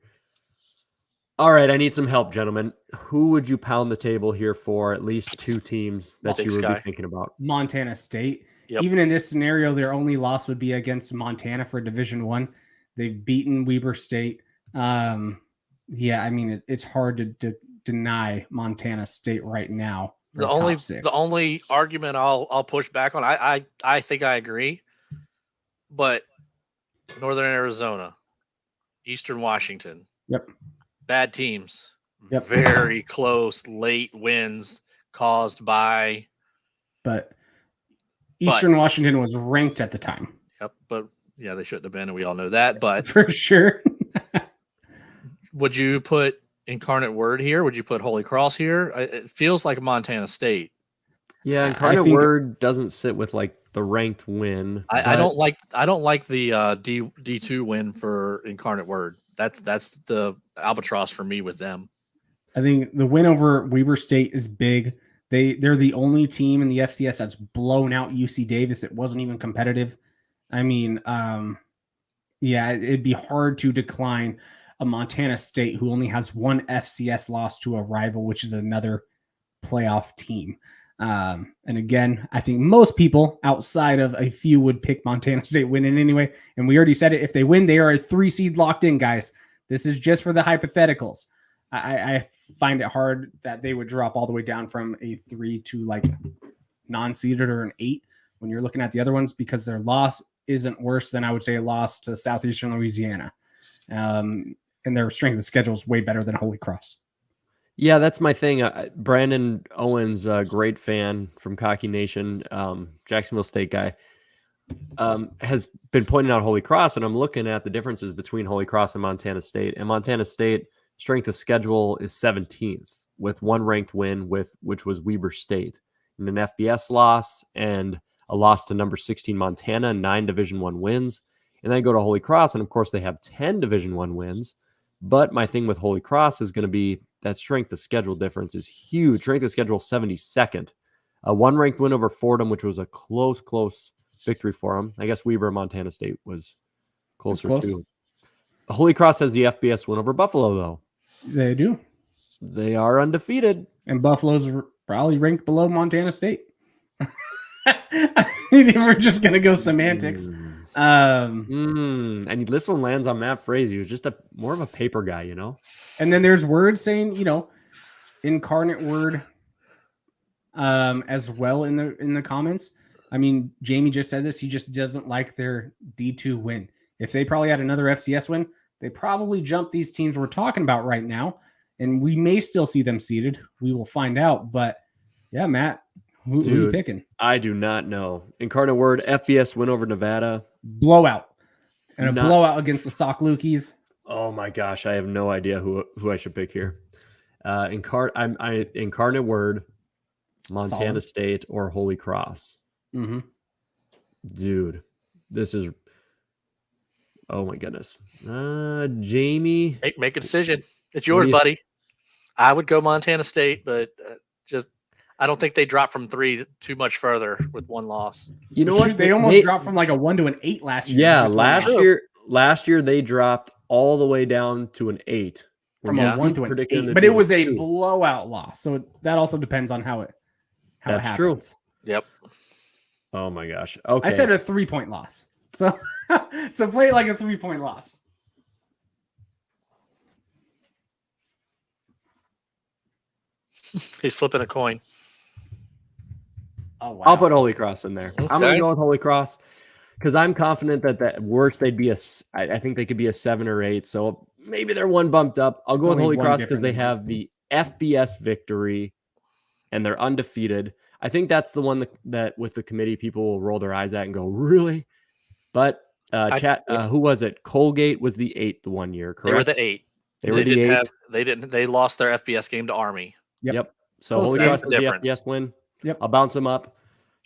All right, I need some help, gentlemen. Who would you pound the table here for? At least 2 teams that you would be thinking about. Montana State. Yep. Even in this scenario, their only loss would be against Montana for Division I. They've beaten Weber State. It's hard to deny Montana State right now. The only argument I'll push back on, I think I agree, but Northern Arizona, Eastern Washington, yep, bad teams, yep, very close late wins caused by. But Eastern Washington was ranked at the time. Yep, but yeah, they shouldn't have been, and we all know that. But for sure. Would you put Incarnate Word here? Would you put Holy Cross here? It feels like Montana State. Yeah, Incarnate Word doesn't sit with like the ranked win. I don't like the D2 win for Incarnate Word. That's the albatross for me with them. I think the win over Weber State is big. They're the only team in the FCS that's blown out UC Davis. It wasn't even competitive. It'd be hard to decline a Montana State who only has 1 FCS loss to a rival, which is another playoff team. And again, I think most people outside of a few would pick Montana State winning anyway. And we already said it. If they win, they are a 3 seed locked in, guys. This is just for the hypotheticals. I find it hard that they would drop all the way down from a 3 to like non-seeded or an 8 when you're looking at the other ones, because their loss isn't worse than I would say a loss to Southeastern Louisiana. And their strength of schedule is way better than Holy Cross. Yeah, that's my thing. Brandon Owens, a great fan from Cocky Nation, Jacksonville State guy, has been pointing out Holy Cross, and I'm looking at the differences between Holy Cross and Montana State. And Montana State strength of schedule is 17th with one ranked win, which was Weber State, and an FBS loss and a loss to number 16 Montana, 9 Division I wins. And then I go to Holy Cross, and of course they have 10 Division I wins. But my thing with Holy Cross is going to be that strength of schedule difference is huge. Strength of schedule 72nd. A one ranked win over Fordham, which was a close victory for them. I guess Weber and Montana State was closer too. Holy Cross has the FBS win over Buffalo, though. They do. They are undefeated. And Buffalo's probably ranked below Montana State. I mean, if we're just going to go semantics. And this one lands on Matt Frazee, who's just more of a paper guy, you know? And then there's Word saying, Incarnate Word as well in the comments. I mean, Jamie just said this. He just doesn't like their D2 win. If they probably had another FCS win, they probably jump these teams we're talking about right now. And we may still see them seeded. We will find out. But yeah, Matt, who are you picking? I do not know. Incarnate Word, FBS win over Nevada. Blowout. And a blowout against the Sock Lukis. Oh my gosh, I have no idea who I should pick here. Incarnate Word, Montana State, or Holy Cross. Mm-hmm. Dude, this is. Oh my goodness, Jamie, make a decision. It's yours, buddy. I would go Montana State, but I don't think they dropped from 3 too much further with one loss. You know what? They almost dropped from like a 1 to an 8 last year. Yeah, last year they dropped all the way down to an 8. From a 1 to an 8. But it was a blowout loss. So that also depends on how it happens. That's true. Yep. Oh my gosh. Okay. I said a 3-point loss. So play it like a 3-point loss. He's flipping a coin. Oh wow! I'll put Holy Cross in there. Okay. I'm gonna go with Holy Cross because I'm confident that at worst they'd be I think they could be a 7 or 8. So maybe they're one bumped up. I'll go with Holy Cross because they have the FBS victory and they're undefeated. I think that's the one that with the committee people will roll their eyes at and go, really? But who was it? Colgate was the 8 the one year, correct? They were the 8. They were the 8. They lost their FBS game to Army. Yep. So Holy Cross is the FBS win. Yep. I'll bounce them up.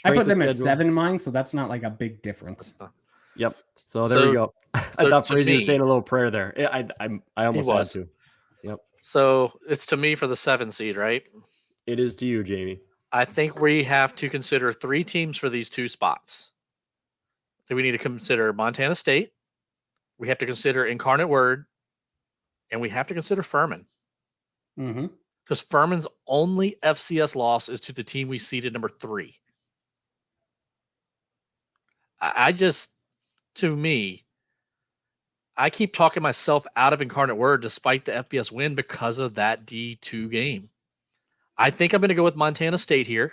I put them at 7 in mine, so that's not like a big difference. Yep. So there we go. I thought Frazee was saying a little prayer there. I almost had to. Yep. So it's to me for the 7 seed, right? It is to you, Jamie. I think we have to consider 3 teams for these 2 spots. So we need to consider Montana State. We have to consider Incarnate Word. And we have to consider Furman. Mm-hmm. Because Furman's only FCS loss is to the team we seeded number 3. I keep talking myself out of Incarnate Word despite the FBS win because of that D2 game. I think I'm going to go with Montana State here.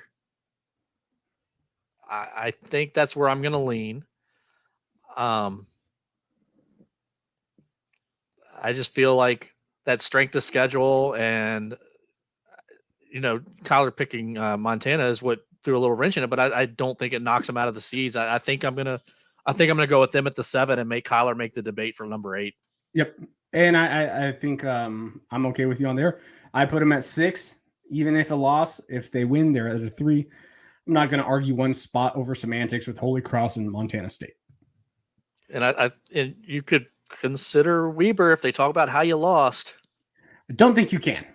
I think that's where I'm going to lean. I just feel like that strength of schedule and, Kylor picking Montana is what threw a little wrench in it, but I don't think it knocks them out of the seeds. I think I'm gonna go with them at the 7 and make Kylor make the debate for number 8. Yep, and I think I'm okay with you on there. I put them at 6, even if a loss. If they win, they're at a 3. I'm not going to argue one spot over semantics with Holy Cross and Montana State. And and you could consider Weber if they talk about how you lost. I don't think you can.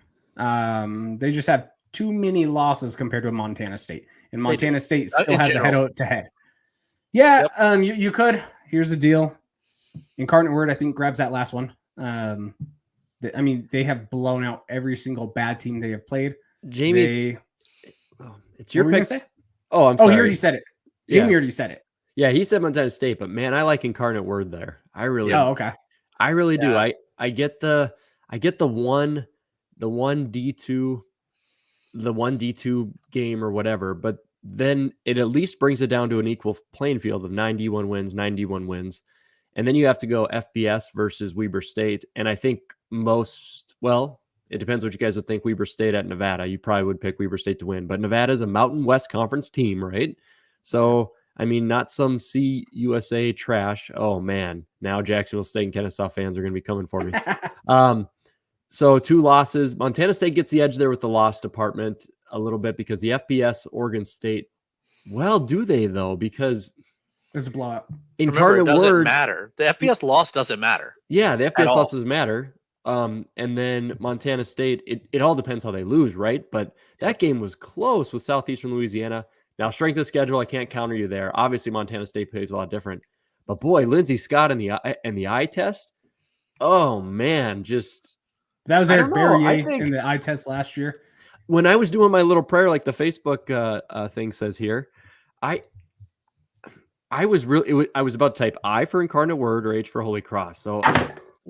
They just have too many losses compared to Montana State, and Montana State still has a head-to-head. Yeah, yep. You could. Here's the deal: Incarnate Word, I think, grabs that last one. They have blown out every single bad team they have played. Jamie, it's your pick. Say? Oh, I'm sorry. He already said it. Jamie already said it. Yeah, he said Montana State, but man, I like Incarnate Word there. I really. Oh, okay. I really do. I get the one D2, the 1 D2 game or whatever, but then it at least brings it down to an equal playing field of 9 D1 wins, 9 D1 wins. And then you have to go FBS versus Weber State. And I think it depends what you guys would think. Weber State at Nevada. You probably would pick Weber State to win, but Nevada is a Mountain West Conference team, right? So, I mean, not some CUSA trash. Oh, man. Now Jacksonville State and Kennesaw fans are going to be coming for me. So 2 losses. Montana State gets the edge there with the loss department a little bit because the FBS Oregon State, well, do they though? Because there's a blowout. Incarnate Word matter. The FBS loss doesn't matter. Yeah, the FBS loss doesn't matter. And then Montana State, it all depends how they lose, right? But that game was close with Southeastern Louisiana. Now, strength of schedule, I can't counter you there. Obviously, Montana State plays a lot different. But boy, Lindsey Scott and the eye test. Oh man, that was Eric Berrier in the eye test last year. When I was doing my little prayer, like the Facebook thing says here, I was about to type I for Incarnate Word or H for Holy Cross. So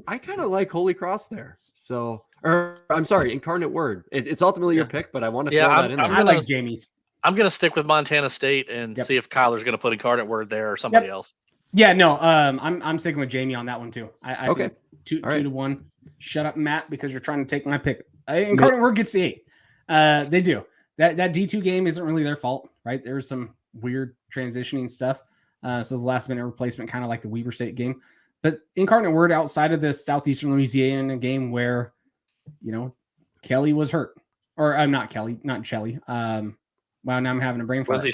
I kind of like Holy Cross there. So, or I'm sorry, Incarnate Word. It's ultimately your pick, but I want to throw that in there. I like Jamie's. I'm going to stick with Montana State and see if Kyler's going to put Incarnate Word there or somebody else. Yeah, no, I'm sticking with Jamie on that one too. I okay. Think 2 to 1. Shut up, Matt, because you're trying to take my pick. Incarnate Word gets the 8. They do. That D2 game isn't really their fault, right? There's some weird transitioning stuff. So the last minute replacement, kind of like the Weber State game. But Incarnate Word, outside of this Southeastern Louisiana game where, Kelly was hurt. Or not Kelly, not Shelly. Wow, now I'm having a brain fart.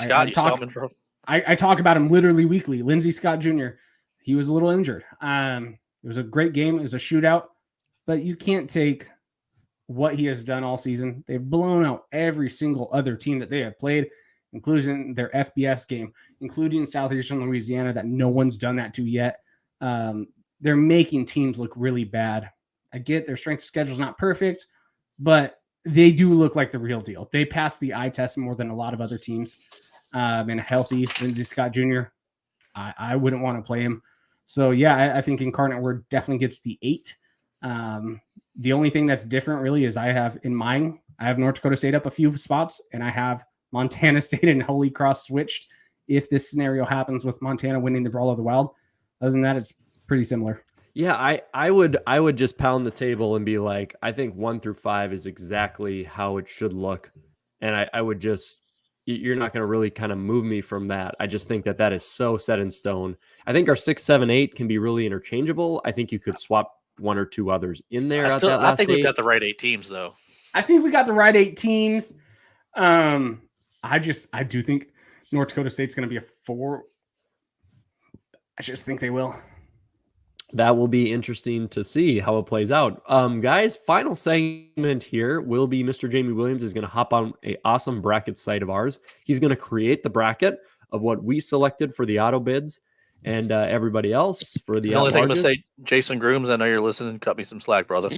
I talk about him literally weekly. Lindsey Scott Jr., he was a little injured. It was a great game. It was a shootout. But you can't take what he has done all season. They've blown out every single other team that they have played, including their FBS game, including Southeastern Louisiana that no one's done that to yet. They're making teams look really bad. I get their strength schedule is not perfect, but they do look like the real deal. They passed the eye test more than a lot of other teams. And a healthy Lindsey Scott Jr., I wouldn't want to play him. So, yeah, I think Incarnate Word definitely gets the 8. The only thing that's different really is I have North Dakota State up a few spots, and I have Montana State and Holy Cross switched if this scenario happens with Montana winning the Brawl of the Wild. Other than that, it's pretty similar. Yeah, I would just pound the table and be like, I think 1 through 5 is exactly how it should look. And I would just, you're not going to really kind of move me from that. I just think that is so set in stone. I think our 6, 7, 8 can be really interchangeable. I think you could swap 1 or 2 others in there. I think we've got the right 8 teams, though. I think we got the right 8 teams. I do think North Dakota State's going to be a 4. I just think they will. That will be interesting to see how it plays out. Guys, final segment here will be Mr. Jamie Williams is going to hop on an awesome bracket site of ours. He's going to create the bracket of what we selected for the auto bids and everybody else for the only thing I'm going to say, Jason Grooms, I know you're listening. Cut me some slack, brother.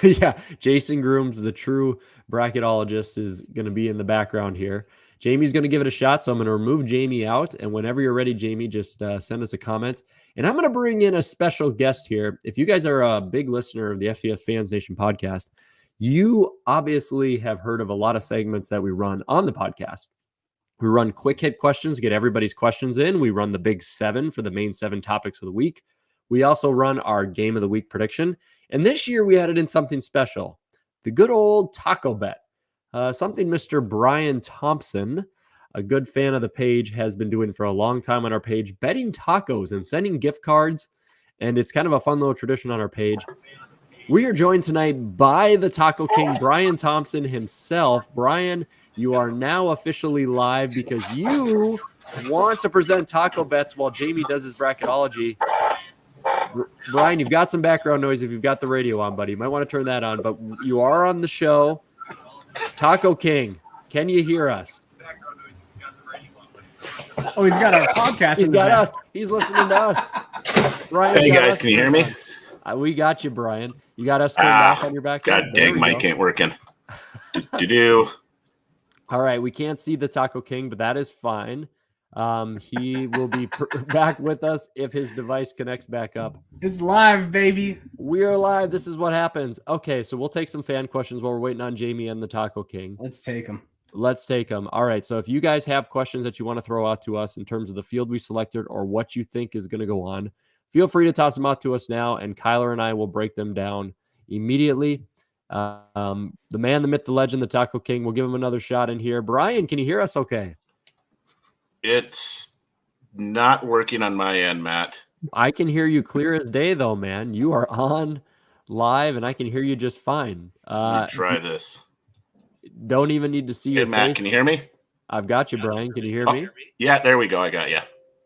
Yeah, Jason Grooms, the true bracketologist, is going to be in the background here. Jamie's going to give it a shot, so I'm going to remove Jamie out. And whenever you're ready, Jamie, just send us a comment. And I'm going to bring in a special guest here. If you guys are a big listener of the FCS Fans Nation podcast, you obviously have heard of a lot of segments that we run on the podcast. We run quick hit questions to get everybody's questions in. We run the big 7 for the main 7 topics of the week. We also run our game of the week prediction. And this year we added in something special, the good old taco bet. Something Mr. Bryan Thompson, a good fan of the page, has been doing for a long time on our page, betting tacos and sending gift cards. And it's kind of a fun little tradition on our page. We are joined tonight by the Taco King, Bryan Thompson himself. Bryan, you are now officially live because you want to present taco bets while Jamie does his bracketology. Bryan, you've got some background noise if you've got the radio on, buddy. You might want to turn that on, but you are on the show. Taco King, can you hear us? Oh, he's got a podcast. He's got us. He's listening to us. Bryan, hey, guys, can you hear me? We got you, Bryan. You got us turned off on your back. God dang, mic ain't working. Do. All right, we can't see the Taco King, but that is fine. He will be back with us if his device connects back up. It's live, baby. We are live. This is what happens. Okay, so we'll take some fan questions while we're waiting on Jamie and the Taco King. Let's take them. All right, so if you guys have questions that you want to throw out to us in terms of the field we selected or what you think is going to go on, feel free to toss them out to us now, and Kylor and I will break them down immediately. The man, the myth, the legend, the Taco King. We'll give him another shot in here. Bryan, can you hear us okay? It's not working on my end, Matt. I can hear you clear as day, though, man. You are on live, and I can hear you just fine. Let me try this. Don't even need to see your Hey, Matt, face. can you hear me? I've got you, Bryan. Can you hear me? Yeah, there we go. I got you.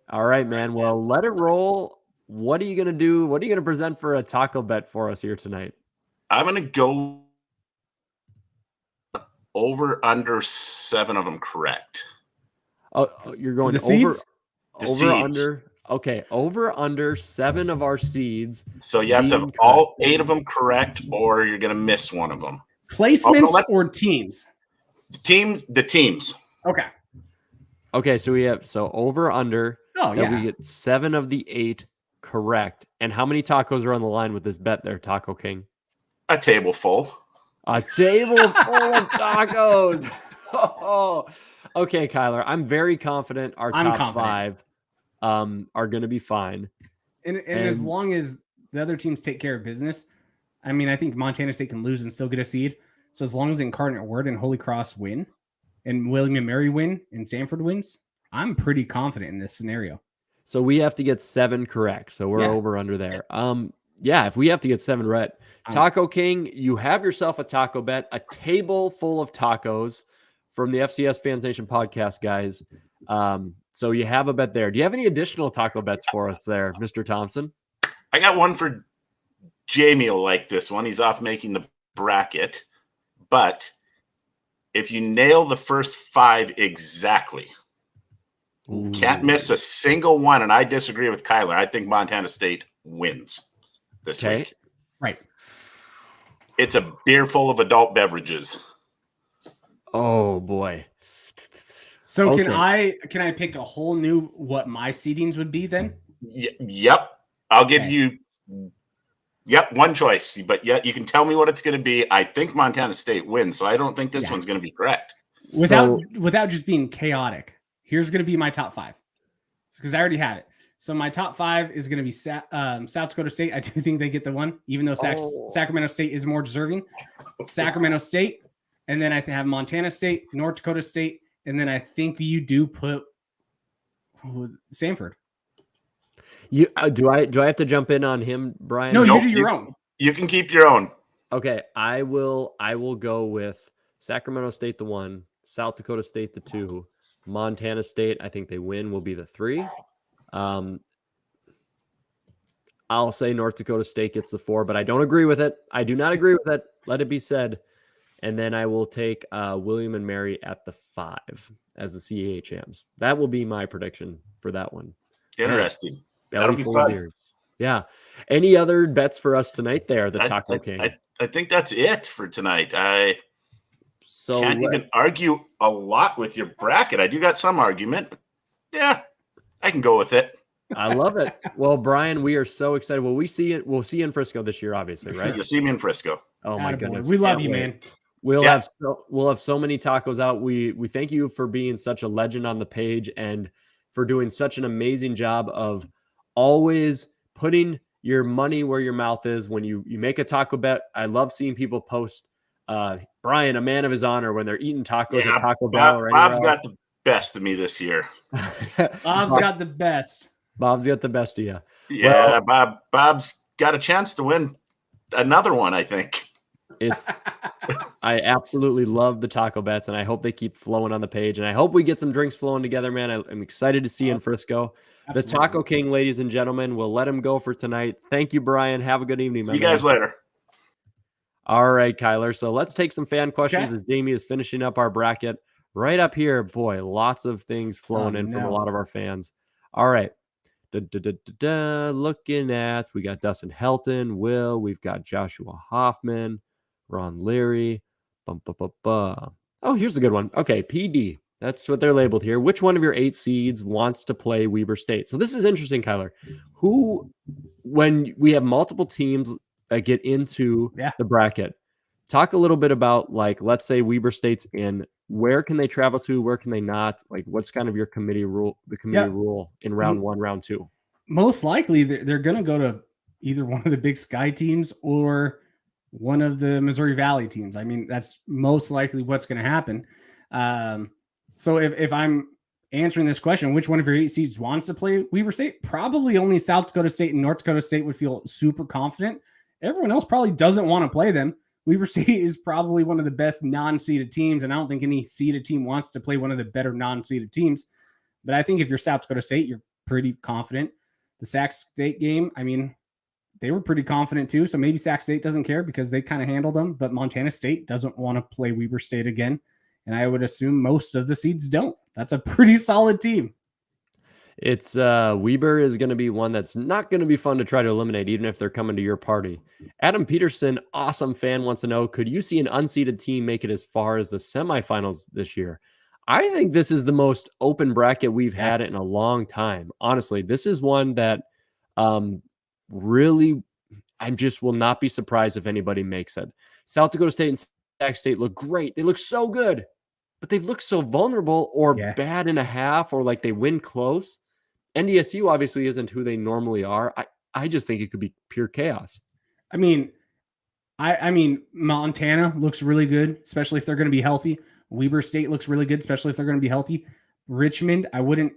All right, man. Well, let it roll. What are you going to do? What are you going to present for a taco bet for us here tonight? I'm going to go over under 7 of them correct. Oh, you're going the over, seeds? The over seeds. under. Okay, over under 7 of our seeds. So you have to have being all correct. 8 of them correct, or you're going to miss one of them. Placements or teams? The teams. Okay. Okay, so we have over under Oh, that yeah. we get 7 of the 8 correct. And how many tacos are on the line with this bet there, Taco King? A table full. A table full of tacos. Oh, okay, Kylor. I'm very confident our top 5 are going to be fine. And as long as the other teams take care of business, I mean, I think Montana State can lose and still get a seed. So as long as Incarnate Word and Holy Cross win, and William and Mary win, and Sanford wins, I'm pretty confident in this scenario. So we have to get 7 correct. So we're over under there. Yeah, if we have to get 7 right. Taco King, you have yourself a taco bet, a table full of tacos from the FCS Fans Nation podcast, guys. So you have a bet there. Do you have any additional taco bets for us there, Mr. Thompson? I got one for Jamie will like this one. He's off making the bracket. But if you nail the first 5 exactly, can't miss a single one. And I disagree with Kylor. I think Montana State wins this week. Right. It's a beer full of adult beverages. Oh boy. So can I pick a whole new what my seedings would be then? Yep. I'll give you one choice. But you can tell me what it's going to be. I think Montana State wins, so I don't think this one's going to be correct. Without just being chaotic, here's going to be my top 5 because I already have it. So my top 5 is going to be South Dakota State. I do think they get the one, even though Sacramento State is more deserving. Sacramento State, and then I have Montana State, North Dakota State, and then I think you do put Sanford. You do I have to jump in on him, Bryan? No, you do your own. You can keep your own. Okay, I will go with Sacramento State the 1, South Dakota State the 2, Montana State. I think they win will be the 3. I'll say North Dakota State gets the 4, but I don't agree with it. I do not agree with it. Let it be said. And then I will take William and Mary at the 5 as the CHMs. That will be my prediction for that one. Interesting. That'll be fun. Yeah. Any other bets for us tonight there, the Taco King? I think that's it for tonight. I can't even argue a lot with your bracket. I do got some argument, but yeah, I can go with it. I love it. Well, Bryan, we are so excited. Well, we'll see you in Frisco this year, obviously, right? You'll see me in Frisco. Oh my goodness. We love you, man. We'll have so many tacos out. We thank you for being such a legend on the page and for doing such an amazing job of always putting your money where your mouth is when you make a taco bet. I love seeing people post Bryan, a man of his honor, when they're eating tacos at Taco Bell. Bob's got the best of me this year. Bob's got the best. Bob's got the best of you. Yeah, well, Bob's got a chance to win another one, I think. I absolutely love the taco bets, and I hope they keep flowing on the page, and I hope we get some drinks flowing together, man. I'm excited to see you in Frisco. Absolutely. The Taco King, ladies and gentlemen, we'll let him go for tonight. Thank you, Bryan. Have a good evening. See you guys later. All right, Kylor. So let's take some fan questions as Jamie is finishing up our bracket. Right up here, boy, lots of things flowing in from a lot of our fans. All right. Looking at, we got Dustin Helton, Will, we've got Joshua Hoffman, Ron Leary. Oh, here's a good one. Okay, PD. That's what they're labeled here. Which one of your 8 seeds wants to play Weber State? So this is interesting, Kylor. When we have multiple teams that get into the bracket, talk a little bit about, like, let's say Weber State's in. Where can they travel to? Where can they not? Like, what's kind of your committee rule? The committee rule in round 1, round 2. Most likely, they're going to go to either one of the Big Sky teams or one of the Missouri Valley teams. I mean, that's most likely what's going to happen. So if I'm answering this question, which one of your 8 seeds wants to play Weber State? Probably only South Dakota State and North Dakota State would feel super confident. Everyone else probably doesn't want to play them. Weber State is probably one of the best non-seeded teams, and I don't think any seeded team wants to play one of the better non-seeded teams. But I think if you're South Dakota State, you're pretty confident. The Sac State game, I mean, they were pretty confident too. So maybe Sac State doesn't care because they kind of handled them, but Montana State doesn't want to play Weber State again. And I would assume most of the seeds don't. That's a pretty solid team. It's Weber is going to be one that's not going to be fun to try to eliminate, even if they're coming to your party. Adam Peterson, awesome fan, wants to know, could you see an unseeded team make it as far as the semifinals this year? I think this is the most open bracket we've had in a long time. Honestly, this is one that really, I just will not be surprised if anybody makes it. South Dakota State and Sac State look great. They look so good, but they've looked so vulnerable or bad in a half, or like they win close. NDSU obviously isn't who they normally are. I just think it could be pure chaos. I mean, I mean, Montana looks really good, especially if they're going to be healthy. Weber State looks really good, especially if they're going to be healthy. Richmond, I wouldn't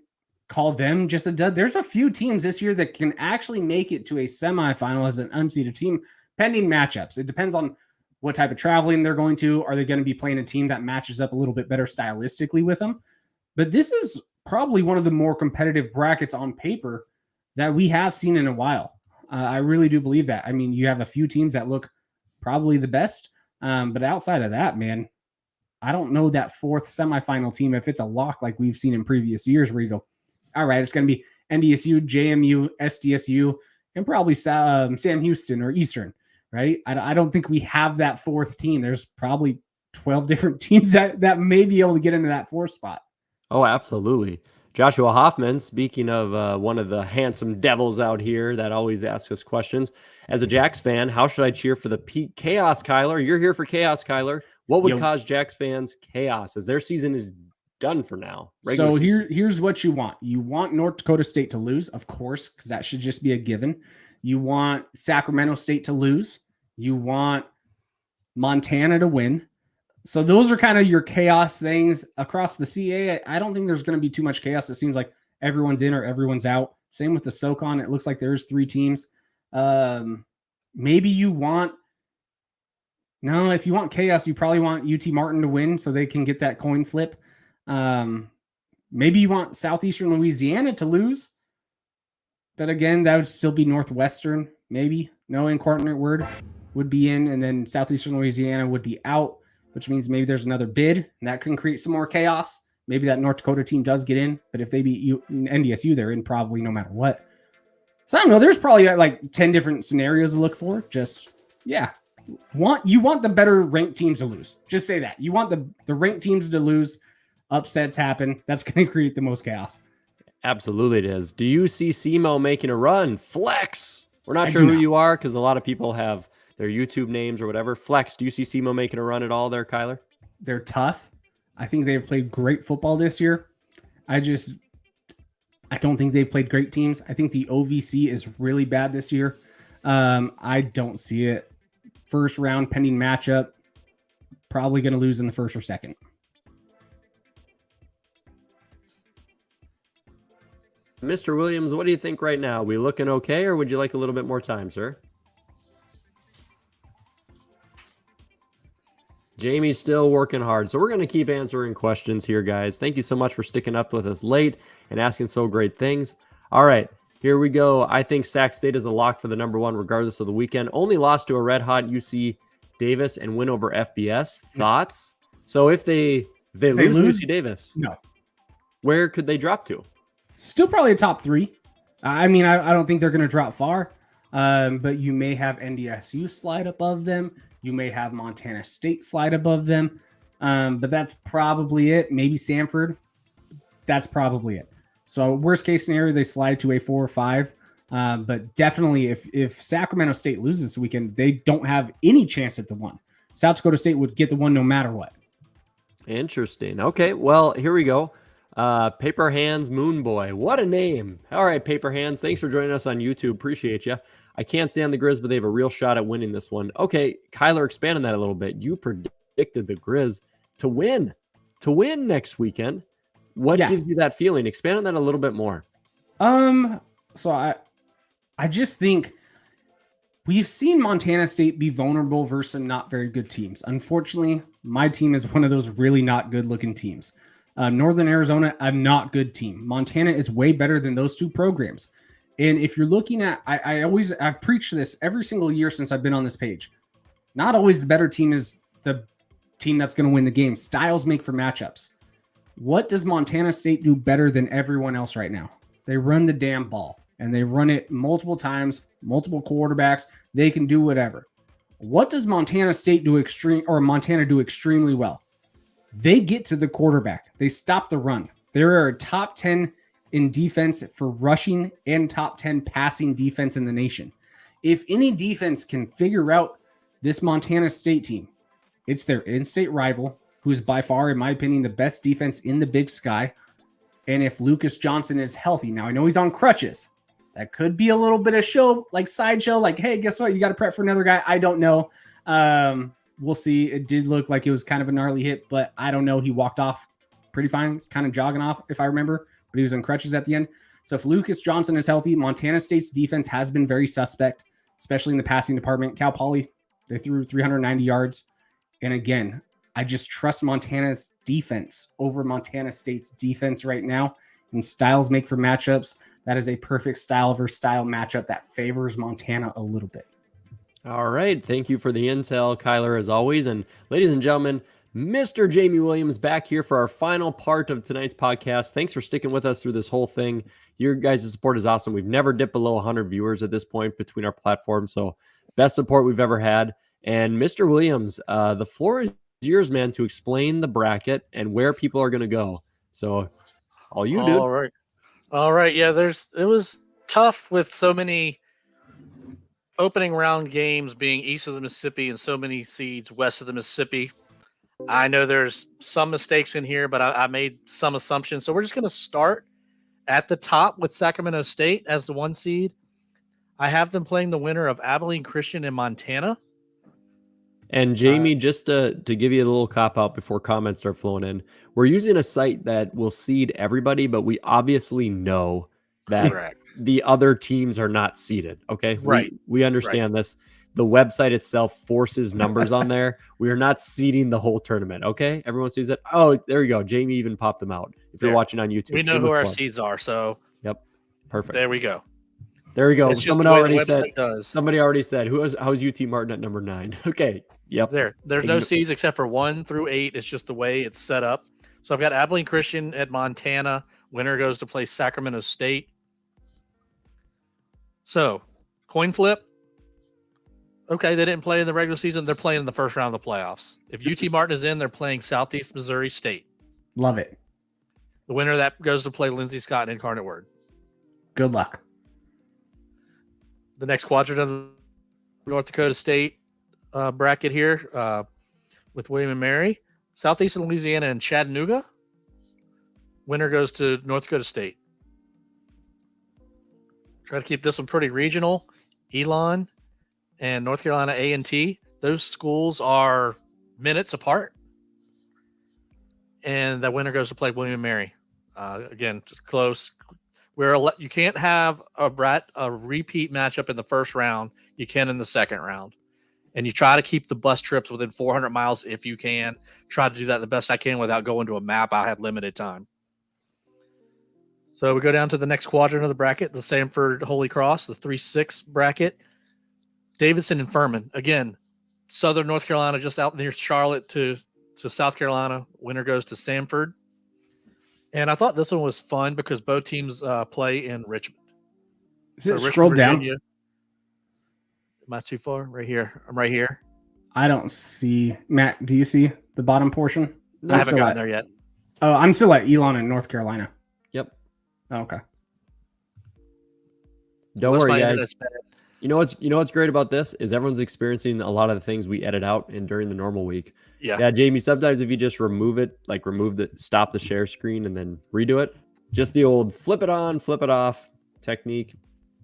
call them just a dud. There's a few teams this year that can actually make it to a semifinal as an unseeded team, pending matchups. It depends on what type of traveling they're going to. Are they going to be playing a team that matches up a little bit better stylistically with them? But this is probably one of the more competitive brackets on paper that we have seen in a while. I really do believe that. I mean, you have a few teams that look probably the best, but outside of that, man, I don't know that fourth semifinal team if it's a lock like we've seen in previous years where you go, all right, it's going to be NDSU, JMU, SDSU, and probably Sam Houston or Eastern, right? I don't think we have that fourth team. There's probably 12 different teams that may be able to get into that fourth spot. Oh, absolutely. Joshua Hoffman, speaking of one of the handsome devils out here that always asks us questions, as a Jacks fan, how should I cheer for the peak chaos, Kylor? You're here for chaos, Kylor. What would cause Jacks fans chaos as their season is done for now? So here's what you want. You want North Dakota State to lose, of course, because that should just be a given. You want Sacramento State to lose. You want Montana to win. So those are kind of your chaos things across the CA. I don't think there's going to be too much chaos. It seems like everyone's in or everyone's out. Same with the SoCon. It looks like there's 3 teams. Maybe you want, no, if you want chaos, you probably want UT Martin to win so they can get that coin flip. Maybe you want Southeastern Louisiana to lose. But again, that would still be Northwestern. Maybe no incoordinate word would be in, and then Southeastern Louisiana would be out, which means maybe there's another bid, and that can create some more chaos. Maybe that North Dakota team does get in, but if they beat NDSU, they're in probably no matter what. So I don't know. There's probably like 10 different scenarios to look for. Just, you want the better ranked teams to lose. Just say that. You want the ranked teams to lose. Upsets happen. That's going to create the most chaos. Absolutely it is. Do you see SEMO making a run? Flex. We're not sure who you are because a lot of people have their YouTube names or whatever. Flex, do you see SEMO making a run at all there, Kylor? They're tough. I think they've played great football this year. I don't think they've played great teams. I think the OVC is really bad this year. I don't see it. First round pending matchup, probably going to lose in the first or second. Mr. Williams, what do you think right now? We looking okay, or would you like a little bit more time, sir? Jamie's still working hard, so we're going to keep answering questions here, guys. Thank you so much for sticking up with us late and asking so great things. All right, here we go. I think Sac State is a lock for the number 1 regardless of the weekend. Only lost to a red-hot UC Davis and win over FBS. Thoughts? So if they lose UC Davis, no, where could they drop to? Still probably a top 3. I mean, I don't think they're going to drop far, but you may have NDSU slide above them. You may have Montana State slide above them, but that's probably it. Maybe Samford. That's probably it. So worst case scenario, they slide to a 4 or 5. But definitely if Sacramento State loses this weekend, they don't have any chance at the 1. South Dakota State would get the 1 no matter what. Interesting. Okay, well, here we go. Paper Hands Moon Boy. What a name. All right, Paper Hands. Thanks for joining us on YouTube. Appreciate you. I can't stand the Grizz, but they have a real shot at winning this one. Okay, Kylor, expand on that a little bit. You predicted the Grizz to win next weekend. What gives you that feeling? Expand on that a little bit more. So I just think we've seen Montana State be vulnerable versus some not very good teams. Unfortunately, my team is one of those really not good looking teams. Northern Arizona, a not good team. Montana is way better than those two programs. And if you're looking at, I've preached this every single year since I've been on this page. Not always the better team is the team that's going to win the game. Styles make for matchups. What does Montana State do better than everyone else right now? They run the damn ball, and they run it multiple times, multiple quarterbacks. They can do whatever. What does Montana State do Montana do extremely well? They get to the quarterback. They stop the run. They're a top 10 in defense for rushing and top 10 passing defense in the nation. If any defense can figure out this Montana State team, it's their in-state rival, who is by far, in my opinion, the best defense in the Big Sky. And if Lucas Johnson is healthy, now I know he's on crutches. That could be a little bit of sideshow, like, hey, guess what? You got to prep for another guy. I don't know. We'll see. It did look like it was kind of a gnarly hit, but I don't know. He walked off pretty fine, kind of jogging off, if I remember, but he was on crutches at the end. So if Lucas Johnson is healthy, Montana State's defense has been very suspect, especially in the passing department. Cal Poly, they threw 390 yards. And again, I just trust Montana's defense over Montana State's defense right now. And styles make for matchups. That is a perfect style versus style matchup that favors Montana a little bit. All right. Thank you for the intel, Kylor, as always. And ladies and gentlemen, Mr. Jamie Williams back here for our final part of tonight's podcast. Thanks for sticking with us through this whole thing. Your guys' support is awesome. We've never dipped below 100 viewers at this point between our platforms. So best support we've ever had. And Mr. Williams, the floor is yours, man, to explain the bracket and where people are going to go. So all you do. All right. Yeah, it was tough with so many opening round games being east of the Mississippi and so many seeds west of the Mississippi. I know there's some mistakes in here, but I made some assumptions. So we're just going to start at the top with Sacramento State as the 1 seed. I have them playing the winner of Abilene Christian in Montana. And Jamie, just to give you a little cop out before comments start flowing in, we're using a site that will seed everybody, but we obviously know that the other teams are not seeded. Okay. Right. We understand this. The website itself forces numbers on there. We are not seeding the whole tournament. Okay. Everyone sees it. Oh, there you go. Jamie even popped them out. If you're watching on YouTube, we know who our seeds are. So yep. Perfect. There we go. There we go. It's Somebody already said, how's UT Martin at number 9? Okay. Yep. There's no seeds except for 1 through 8. It's just the way it's set up. So I've got Abilene Christian at Montana. Winner goes to play Sacramento State. So, coin flip. Okay, they didn't play in the regular season. They're playing in the first round of the playoffs. If UT Martin is in, they're playing Southeast Missouri State. Love it. The winner of that goes to play Lindsey Scott and Incarnate Word. Good luck. The next quadrant of the North Dakota State bracket here with William and Mary. Southeastern Louisiana and Chattanooga. Winner goes to North Dakota State. Try to keep this one pretty regional. Elon and North Carolina A&T. Those schools are minutes apart. And that winner goes to play William and Mary. Again, just close. You can't have a repeat matchup in the first round. You can in the second round. And you try to keep the bus trips within 400 miles if you can. Try to do that the best I can without going to a map. I had limited time. So we go down to the next quadrant of the bracket, the Samford Holy Cross, the 3-6 bracket. Davidson and Furman. Again, Southern North Carolina, just out near Charlotte to South Carolina. Winner goes to Samford. And I thought this one was fun because both teams play in Richmond. Is it scrolled down? Am I too far? Right here. I'm right here. I don't see. Matt, do you see the bottom portion? I haven't gotten there yet. Oh, I'm still at Elon in North Carolina. Yep. Oh, okay. Don't worry, guys. You know what's great about this is everyone's experiencing a lot of the things we edit out and during the normal week. Yeah, Jamie, sometimes if you just stop the share screen and then redo it, just the old flip it on, flip it off technique,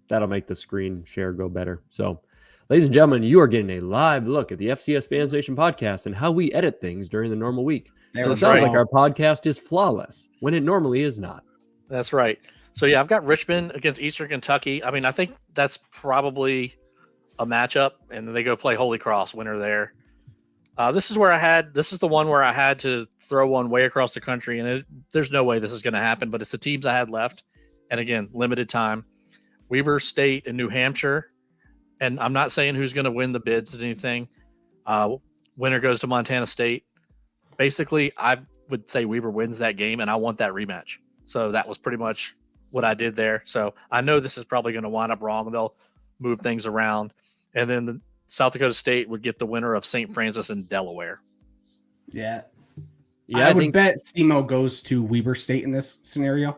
that'll make the screen share go better. So, ladies and gentlemen, you are getting a live look at the FCS Fans Nation podcast and how we edit things during the normal week. So it sounds like our podcast is flawless when it normally is not. That's right. So, yeah, I've got Richmond against Eastern Kentucky. I mean, I think that's probably a matchup, and then they go play Holy Cross, winner there. This is the one where I had to throw one way across the country, and there's no way this is going to happen, but it's the teams I had left. And again, limited time. Weber State and New Hampshire. And I'm not saying who's going to win the bids or anything. Winner goes to Montana State. Basically, I would say Weber wins that game, and I want that rematch. So that was pretty much what I did there. So I know this is probably going to wind up wrong. They'll move things around. And then the South Dakota State would get the winner of St. Francis and Delaware. Yeah. I would bet SEMO goes to Weber State in this scenario.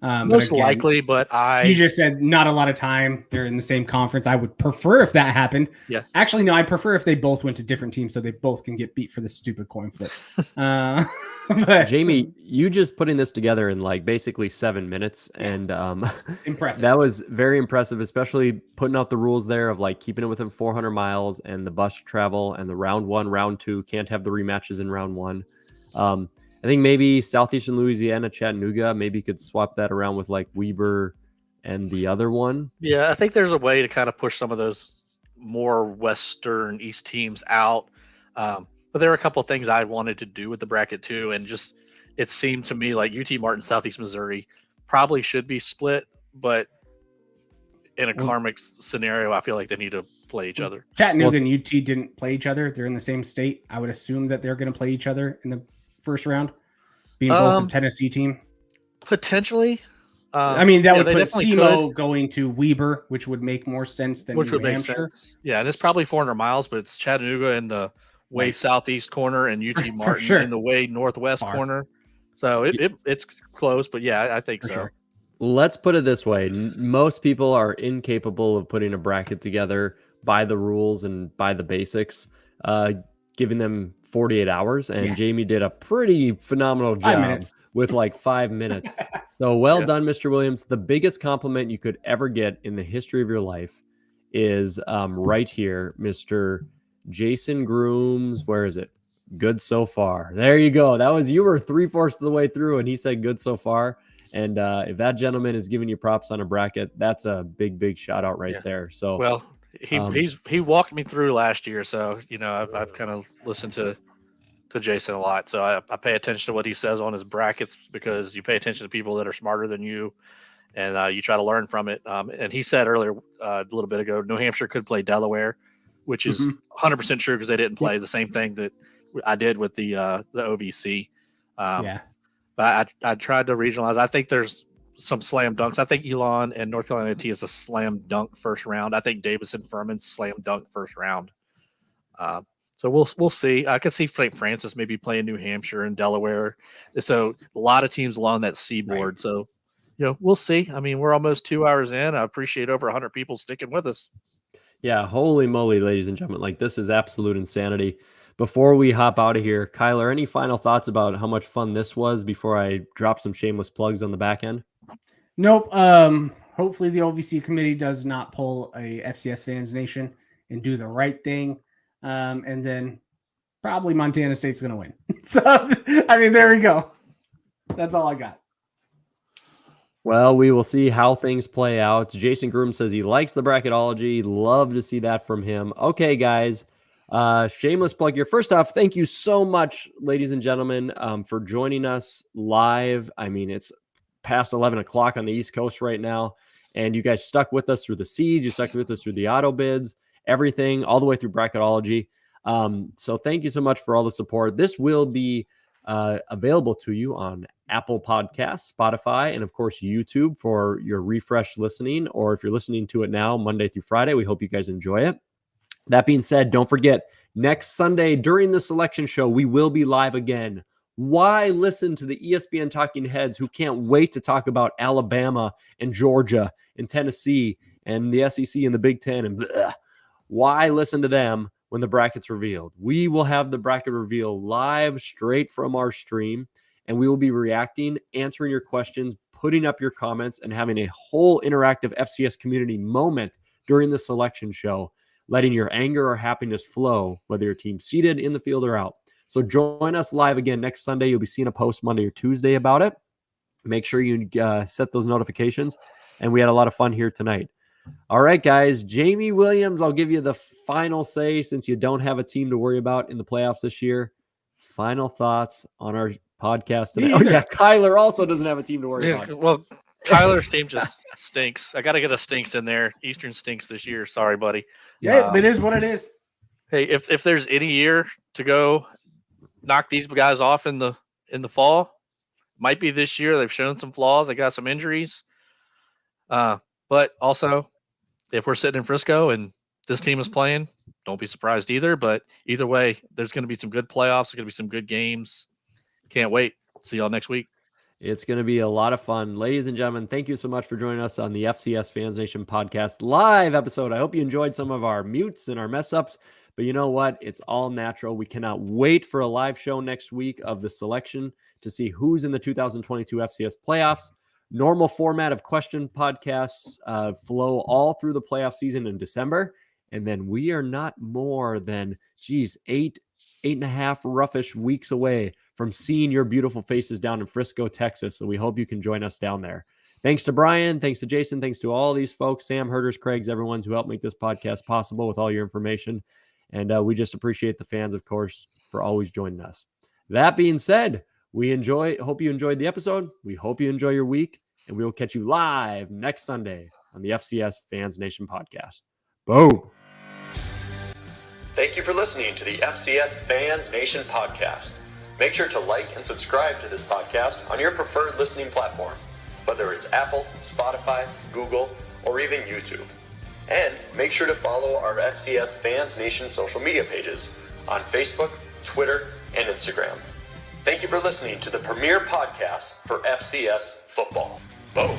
Most likely, but you just said not a lot of time. They're in the same conference. I would prefer if that happened. Yeah. Actually, no, I prefer if they both went to different teams so they both can get beat for the stupid coin flip. But Jamie, you just putting this together in like basically 7 minutes, and impressive. That was very impressive, especially putting out the rules there of like keeping it within 400 miles and the bus travel and the round 1, round 2 can't have the rematches in round 1. I think maybe Southeastern Louisiana, Chattanooga, maybe could swap that around with like Weber and the other one. Yeah, I think there's a way to kind of push some of those more Western East teams out. But there are a couple of things I wanted to do with the bracket too. And just, it seemed to me like UT Martin, Southeast Missouri probably should be split, but in a karmic scenario, I feel like they need to play each other. Chattanooga and UT didn't play each other. They're in the same state. I would assume that they're going to play each other in the first round, being both a Tennessee team. Potentially. I mean, that would put SEMO going to Weber, which would make more sense than New Hampshire. Yeah, and it's probably 400 miles, but it's Chattanooga in the way southeast corner and UT Martin in the way northwest corner. So it's close, but yeah, I think so. Sure. Let's put it this way. Most people are incapable of putting a bracket together by the rules and by the basics, giving them 48 hours. And Jamie did a pretty phenomenal job with like 5 minutes. So well done, Mr. Williams. The biggest compliment you could ever get in the history of your life is right here, Mr. Jason Grooms. Where is it? Good so far. There you go. You were 3/4 of the way through and he said good so far. And if that gentleman is giving you props on a bracket, that's a big shout out right there. So, well, he walked me through last year. So, I've kind of listened to Jason a lot. So I pay attention to what he says on his brackets because you pay attention to people that are smarter than you and you try to learn from it. And he said earlier, a little bit ago, New Hampshire could play Delaware, which is 100% true because they didn't play the same thing that I did with the OVC. But I tried to regionalize. I think there's some slam dunks. I think Elon and North Carolina T is a slam dunk first round. I think Davis and Furman slam dunk first round. So we'll see. I could see St. Francis maybe playing New Hampshire and Delaware. So a lot of teams along that seaboard. Right. So, we'll see. I mean, we're almost 2 hours in. I appreciate over 100 people sticking with us. Yeah, holy moly, ladies and gentlemen. Like, this is absolute insanity. Before we hop out of here, Kylor, any final thoughts about how much fun this was before I drop some shameless plugs on the back end? Nope. Hopefully the OVC committee does not pull a FCS Fans Nation and do the right thing. And then probably Montana State's going to win. So, I mean, there we go. That's all I got. Well, we will see how things play out. Jason Groom says he likes the bracketology. Love to see that from him. Okay, guys. Shameless plug here. First off, thank you so much, ladies and gentlemen, for joining us live. I mean, it's past 11 o'clock on the East Coast right now, and you guys stuck with us through the seeds. You stuck with us through the auto bids, everything, all the way through bracketology. So thank you so much for all the support. This will be available to you on Apple Podcasts, Spotify, and of course YouTube for your refresh listening, or if you're listening to it now, Monday through Friday. We hope you guys enjoy it. That being said, don't forget, next Sunday during the selection show, we will be live again. Why listen to the ESPN talking heads who can't wait to talk about Alabama and Georgia and Tennessee and the SEC and the Big Ten and bleh, why listen to them when the bracket's revealed? We will have the bracket reveal live straight from our stream, and we will be reacting, answering your questions, putting up your comments, and having a whole interactive FCS community moment during the selection show, letting your anger or happiness flow, whether your team's seated in the field or out. So join us live again next Sunday. You'll be seeing a post Monday or Tuesday about it. Make sure you set those notifications. And we had a lot of fun here tonight. All right, guys. Jamie Williams, I'll give you the final say since you don't have a team to worry about in the playoffs this year. Final thoughts on our podcast today. Oh, yeah. Kylor also doesn't have a team to worry about. Well, Kyler's team just stinks. I got to get a stinks in there. Eastern stinks this year. Sorry, buddy. Yeah, it is what it is. Hey, if there's any year to go knock these guys off in the fall, might be this year. They've shown some flaws. They got some injuries. But also, if we're sitting in Frisco and this team is playing, don't be surprised either. But either way, there's going to be some good playoffs. There's going to be some good games. Can't wait. See y'all next week. It's going to be a lot of fun. Ladies and gentlemen, thank you so much for joining us on the FCS Fans Nation podcast live episode. I hope you enjoyed some of our mutes and our mess ups, but you know what? It's all natural. We cannot wait for a live show next week of the selection to see who's in the 2022 FCS playoffs. Normal format of question podcasts flow all through the playoff season in December. And then we are not more than, 8.5 roughish weeks away from seeing your beautiful faces down in Frisco, Texas. So we hope you can join us down there. Thanks to Bryan. Thanks to Jason. Thanks to all these folks, Sam, Herders, Craigs, everyone's who helped make this podcast possible with all your information. And we just appreciate the fans, of course, for always joining us. That being said, hope you enjoyed the episode. We hope you enjoy your week, and we will catch you live next Sunday on the FCS Fans Nation podcast. Boom. Thank you for listening to the FCS Fans Nation podcast. Make sure to like and subscribe to this podcast on your preferred listening platform, whether it's Apple, Spotify, Google, or even YouTube. And make sure to follow our FCS Fans Nation social media pages on Facebook, Twitter, and Instagram. Thank you for listening to the premier podcast for FCS football. Boom.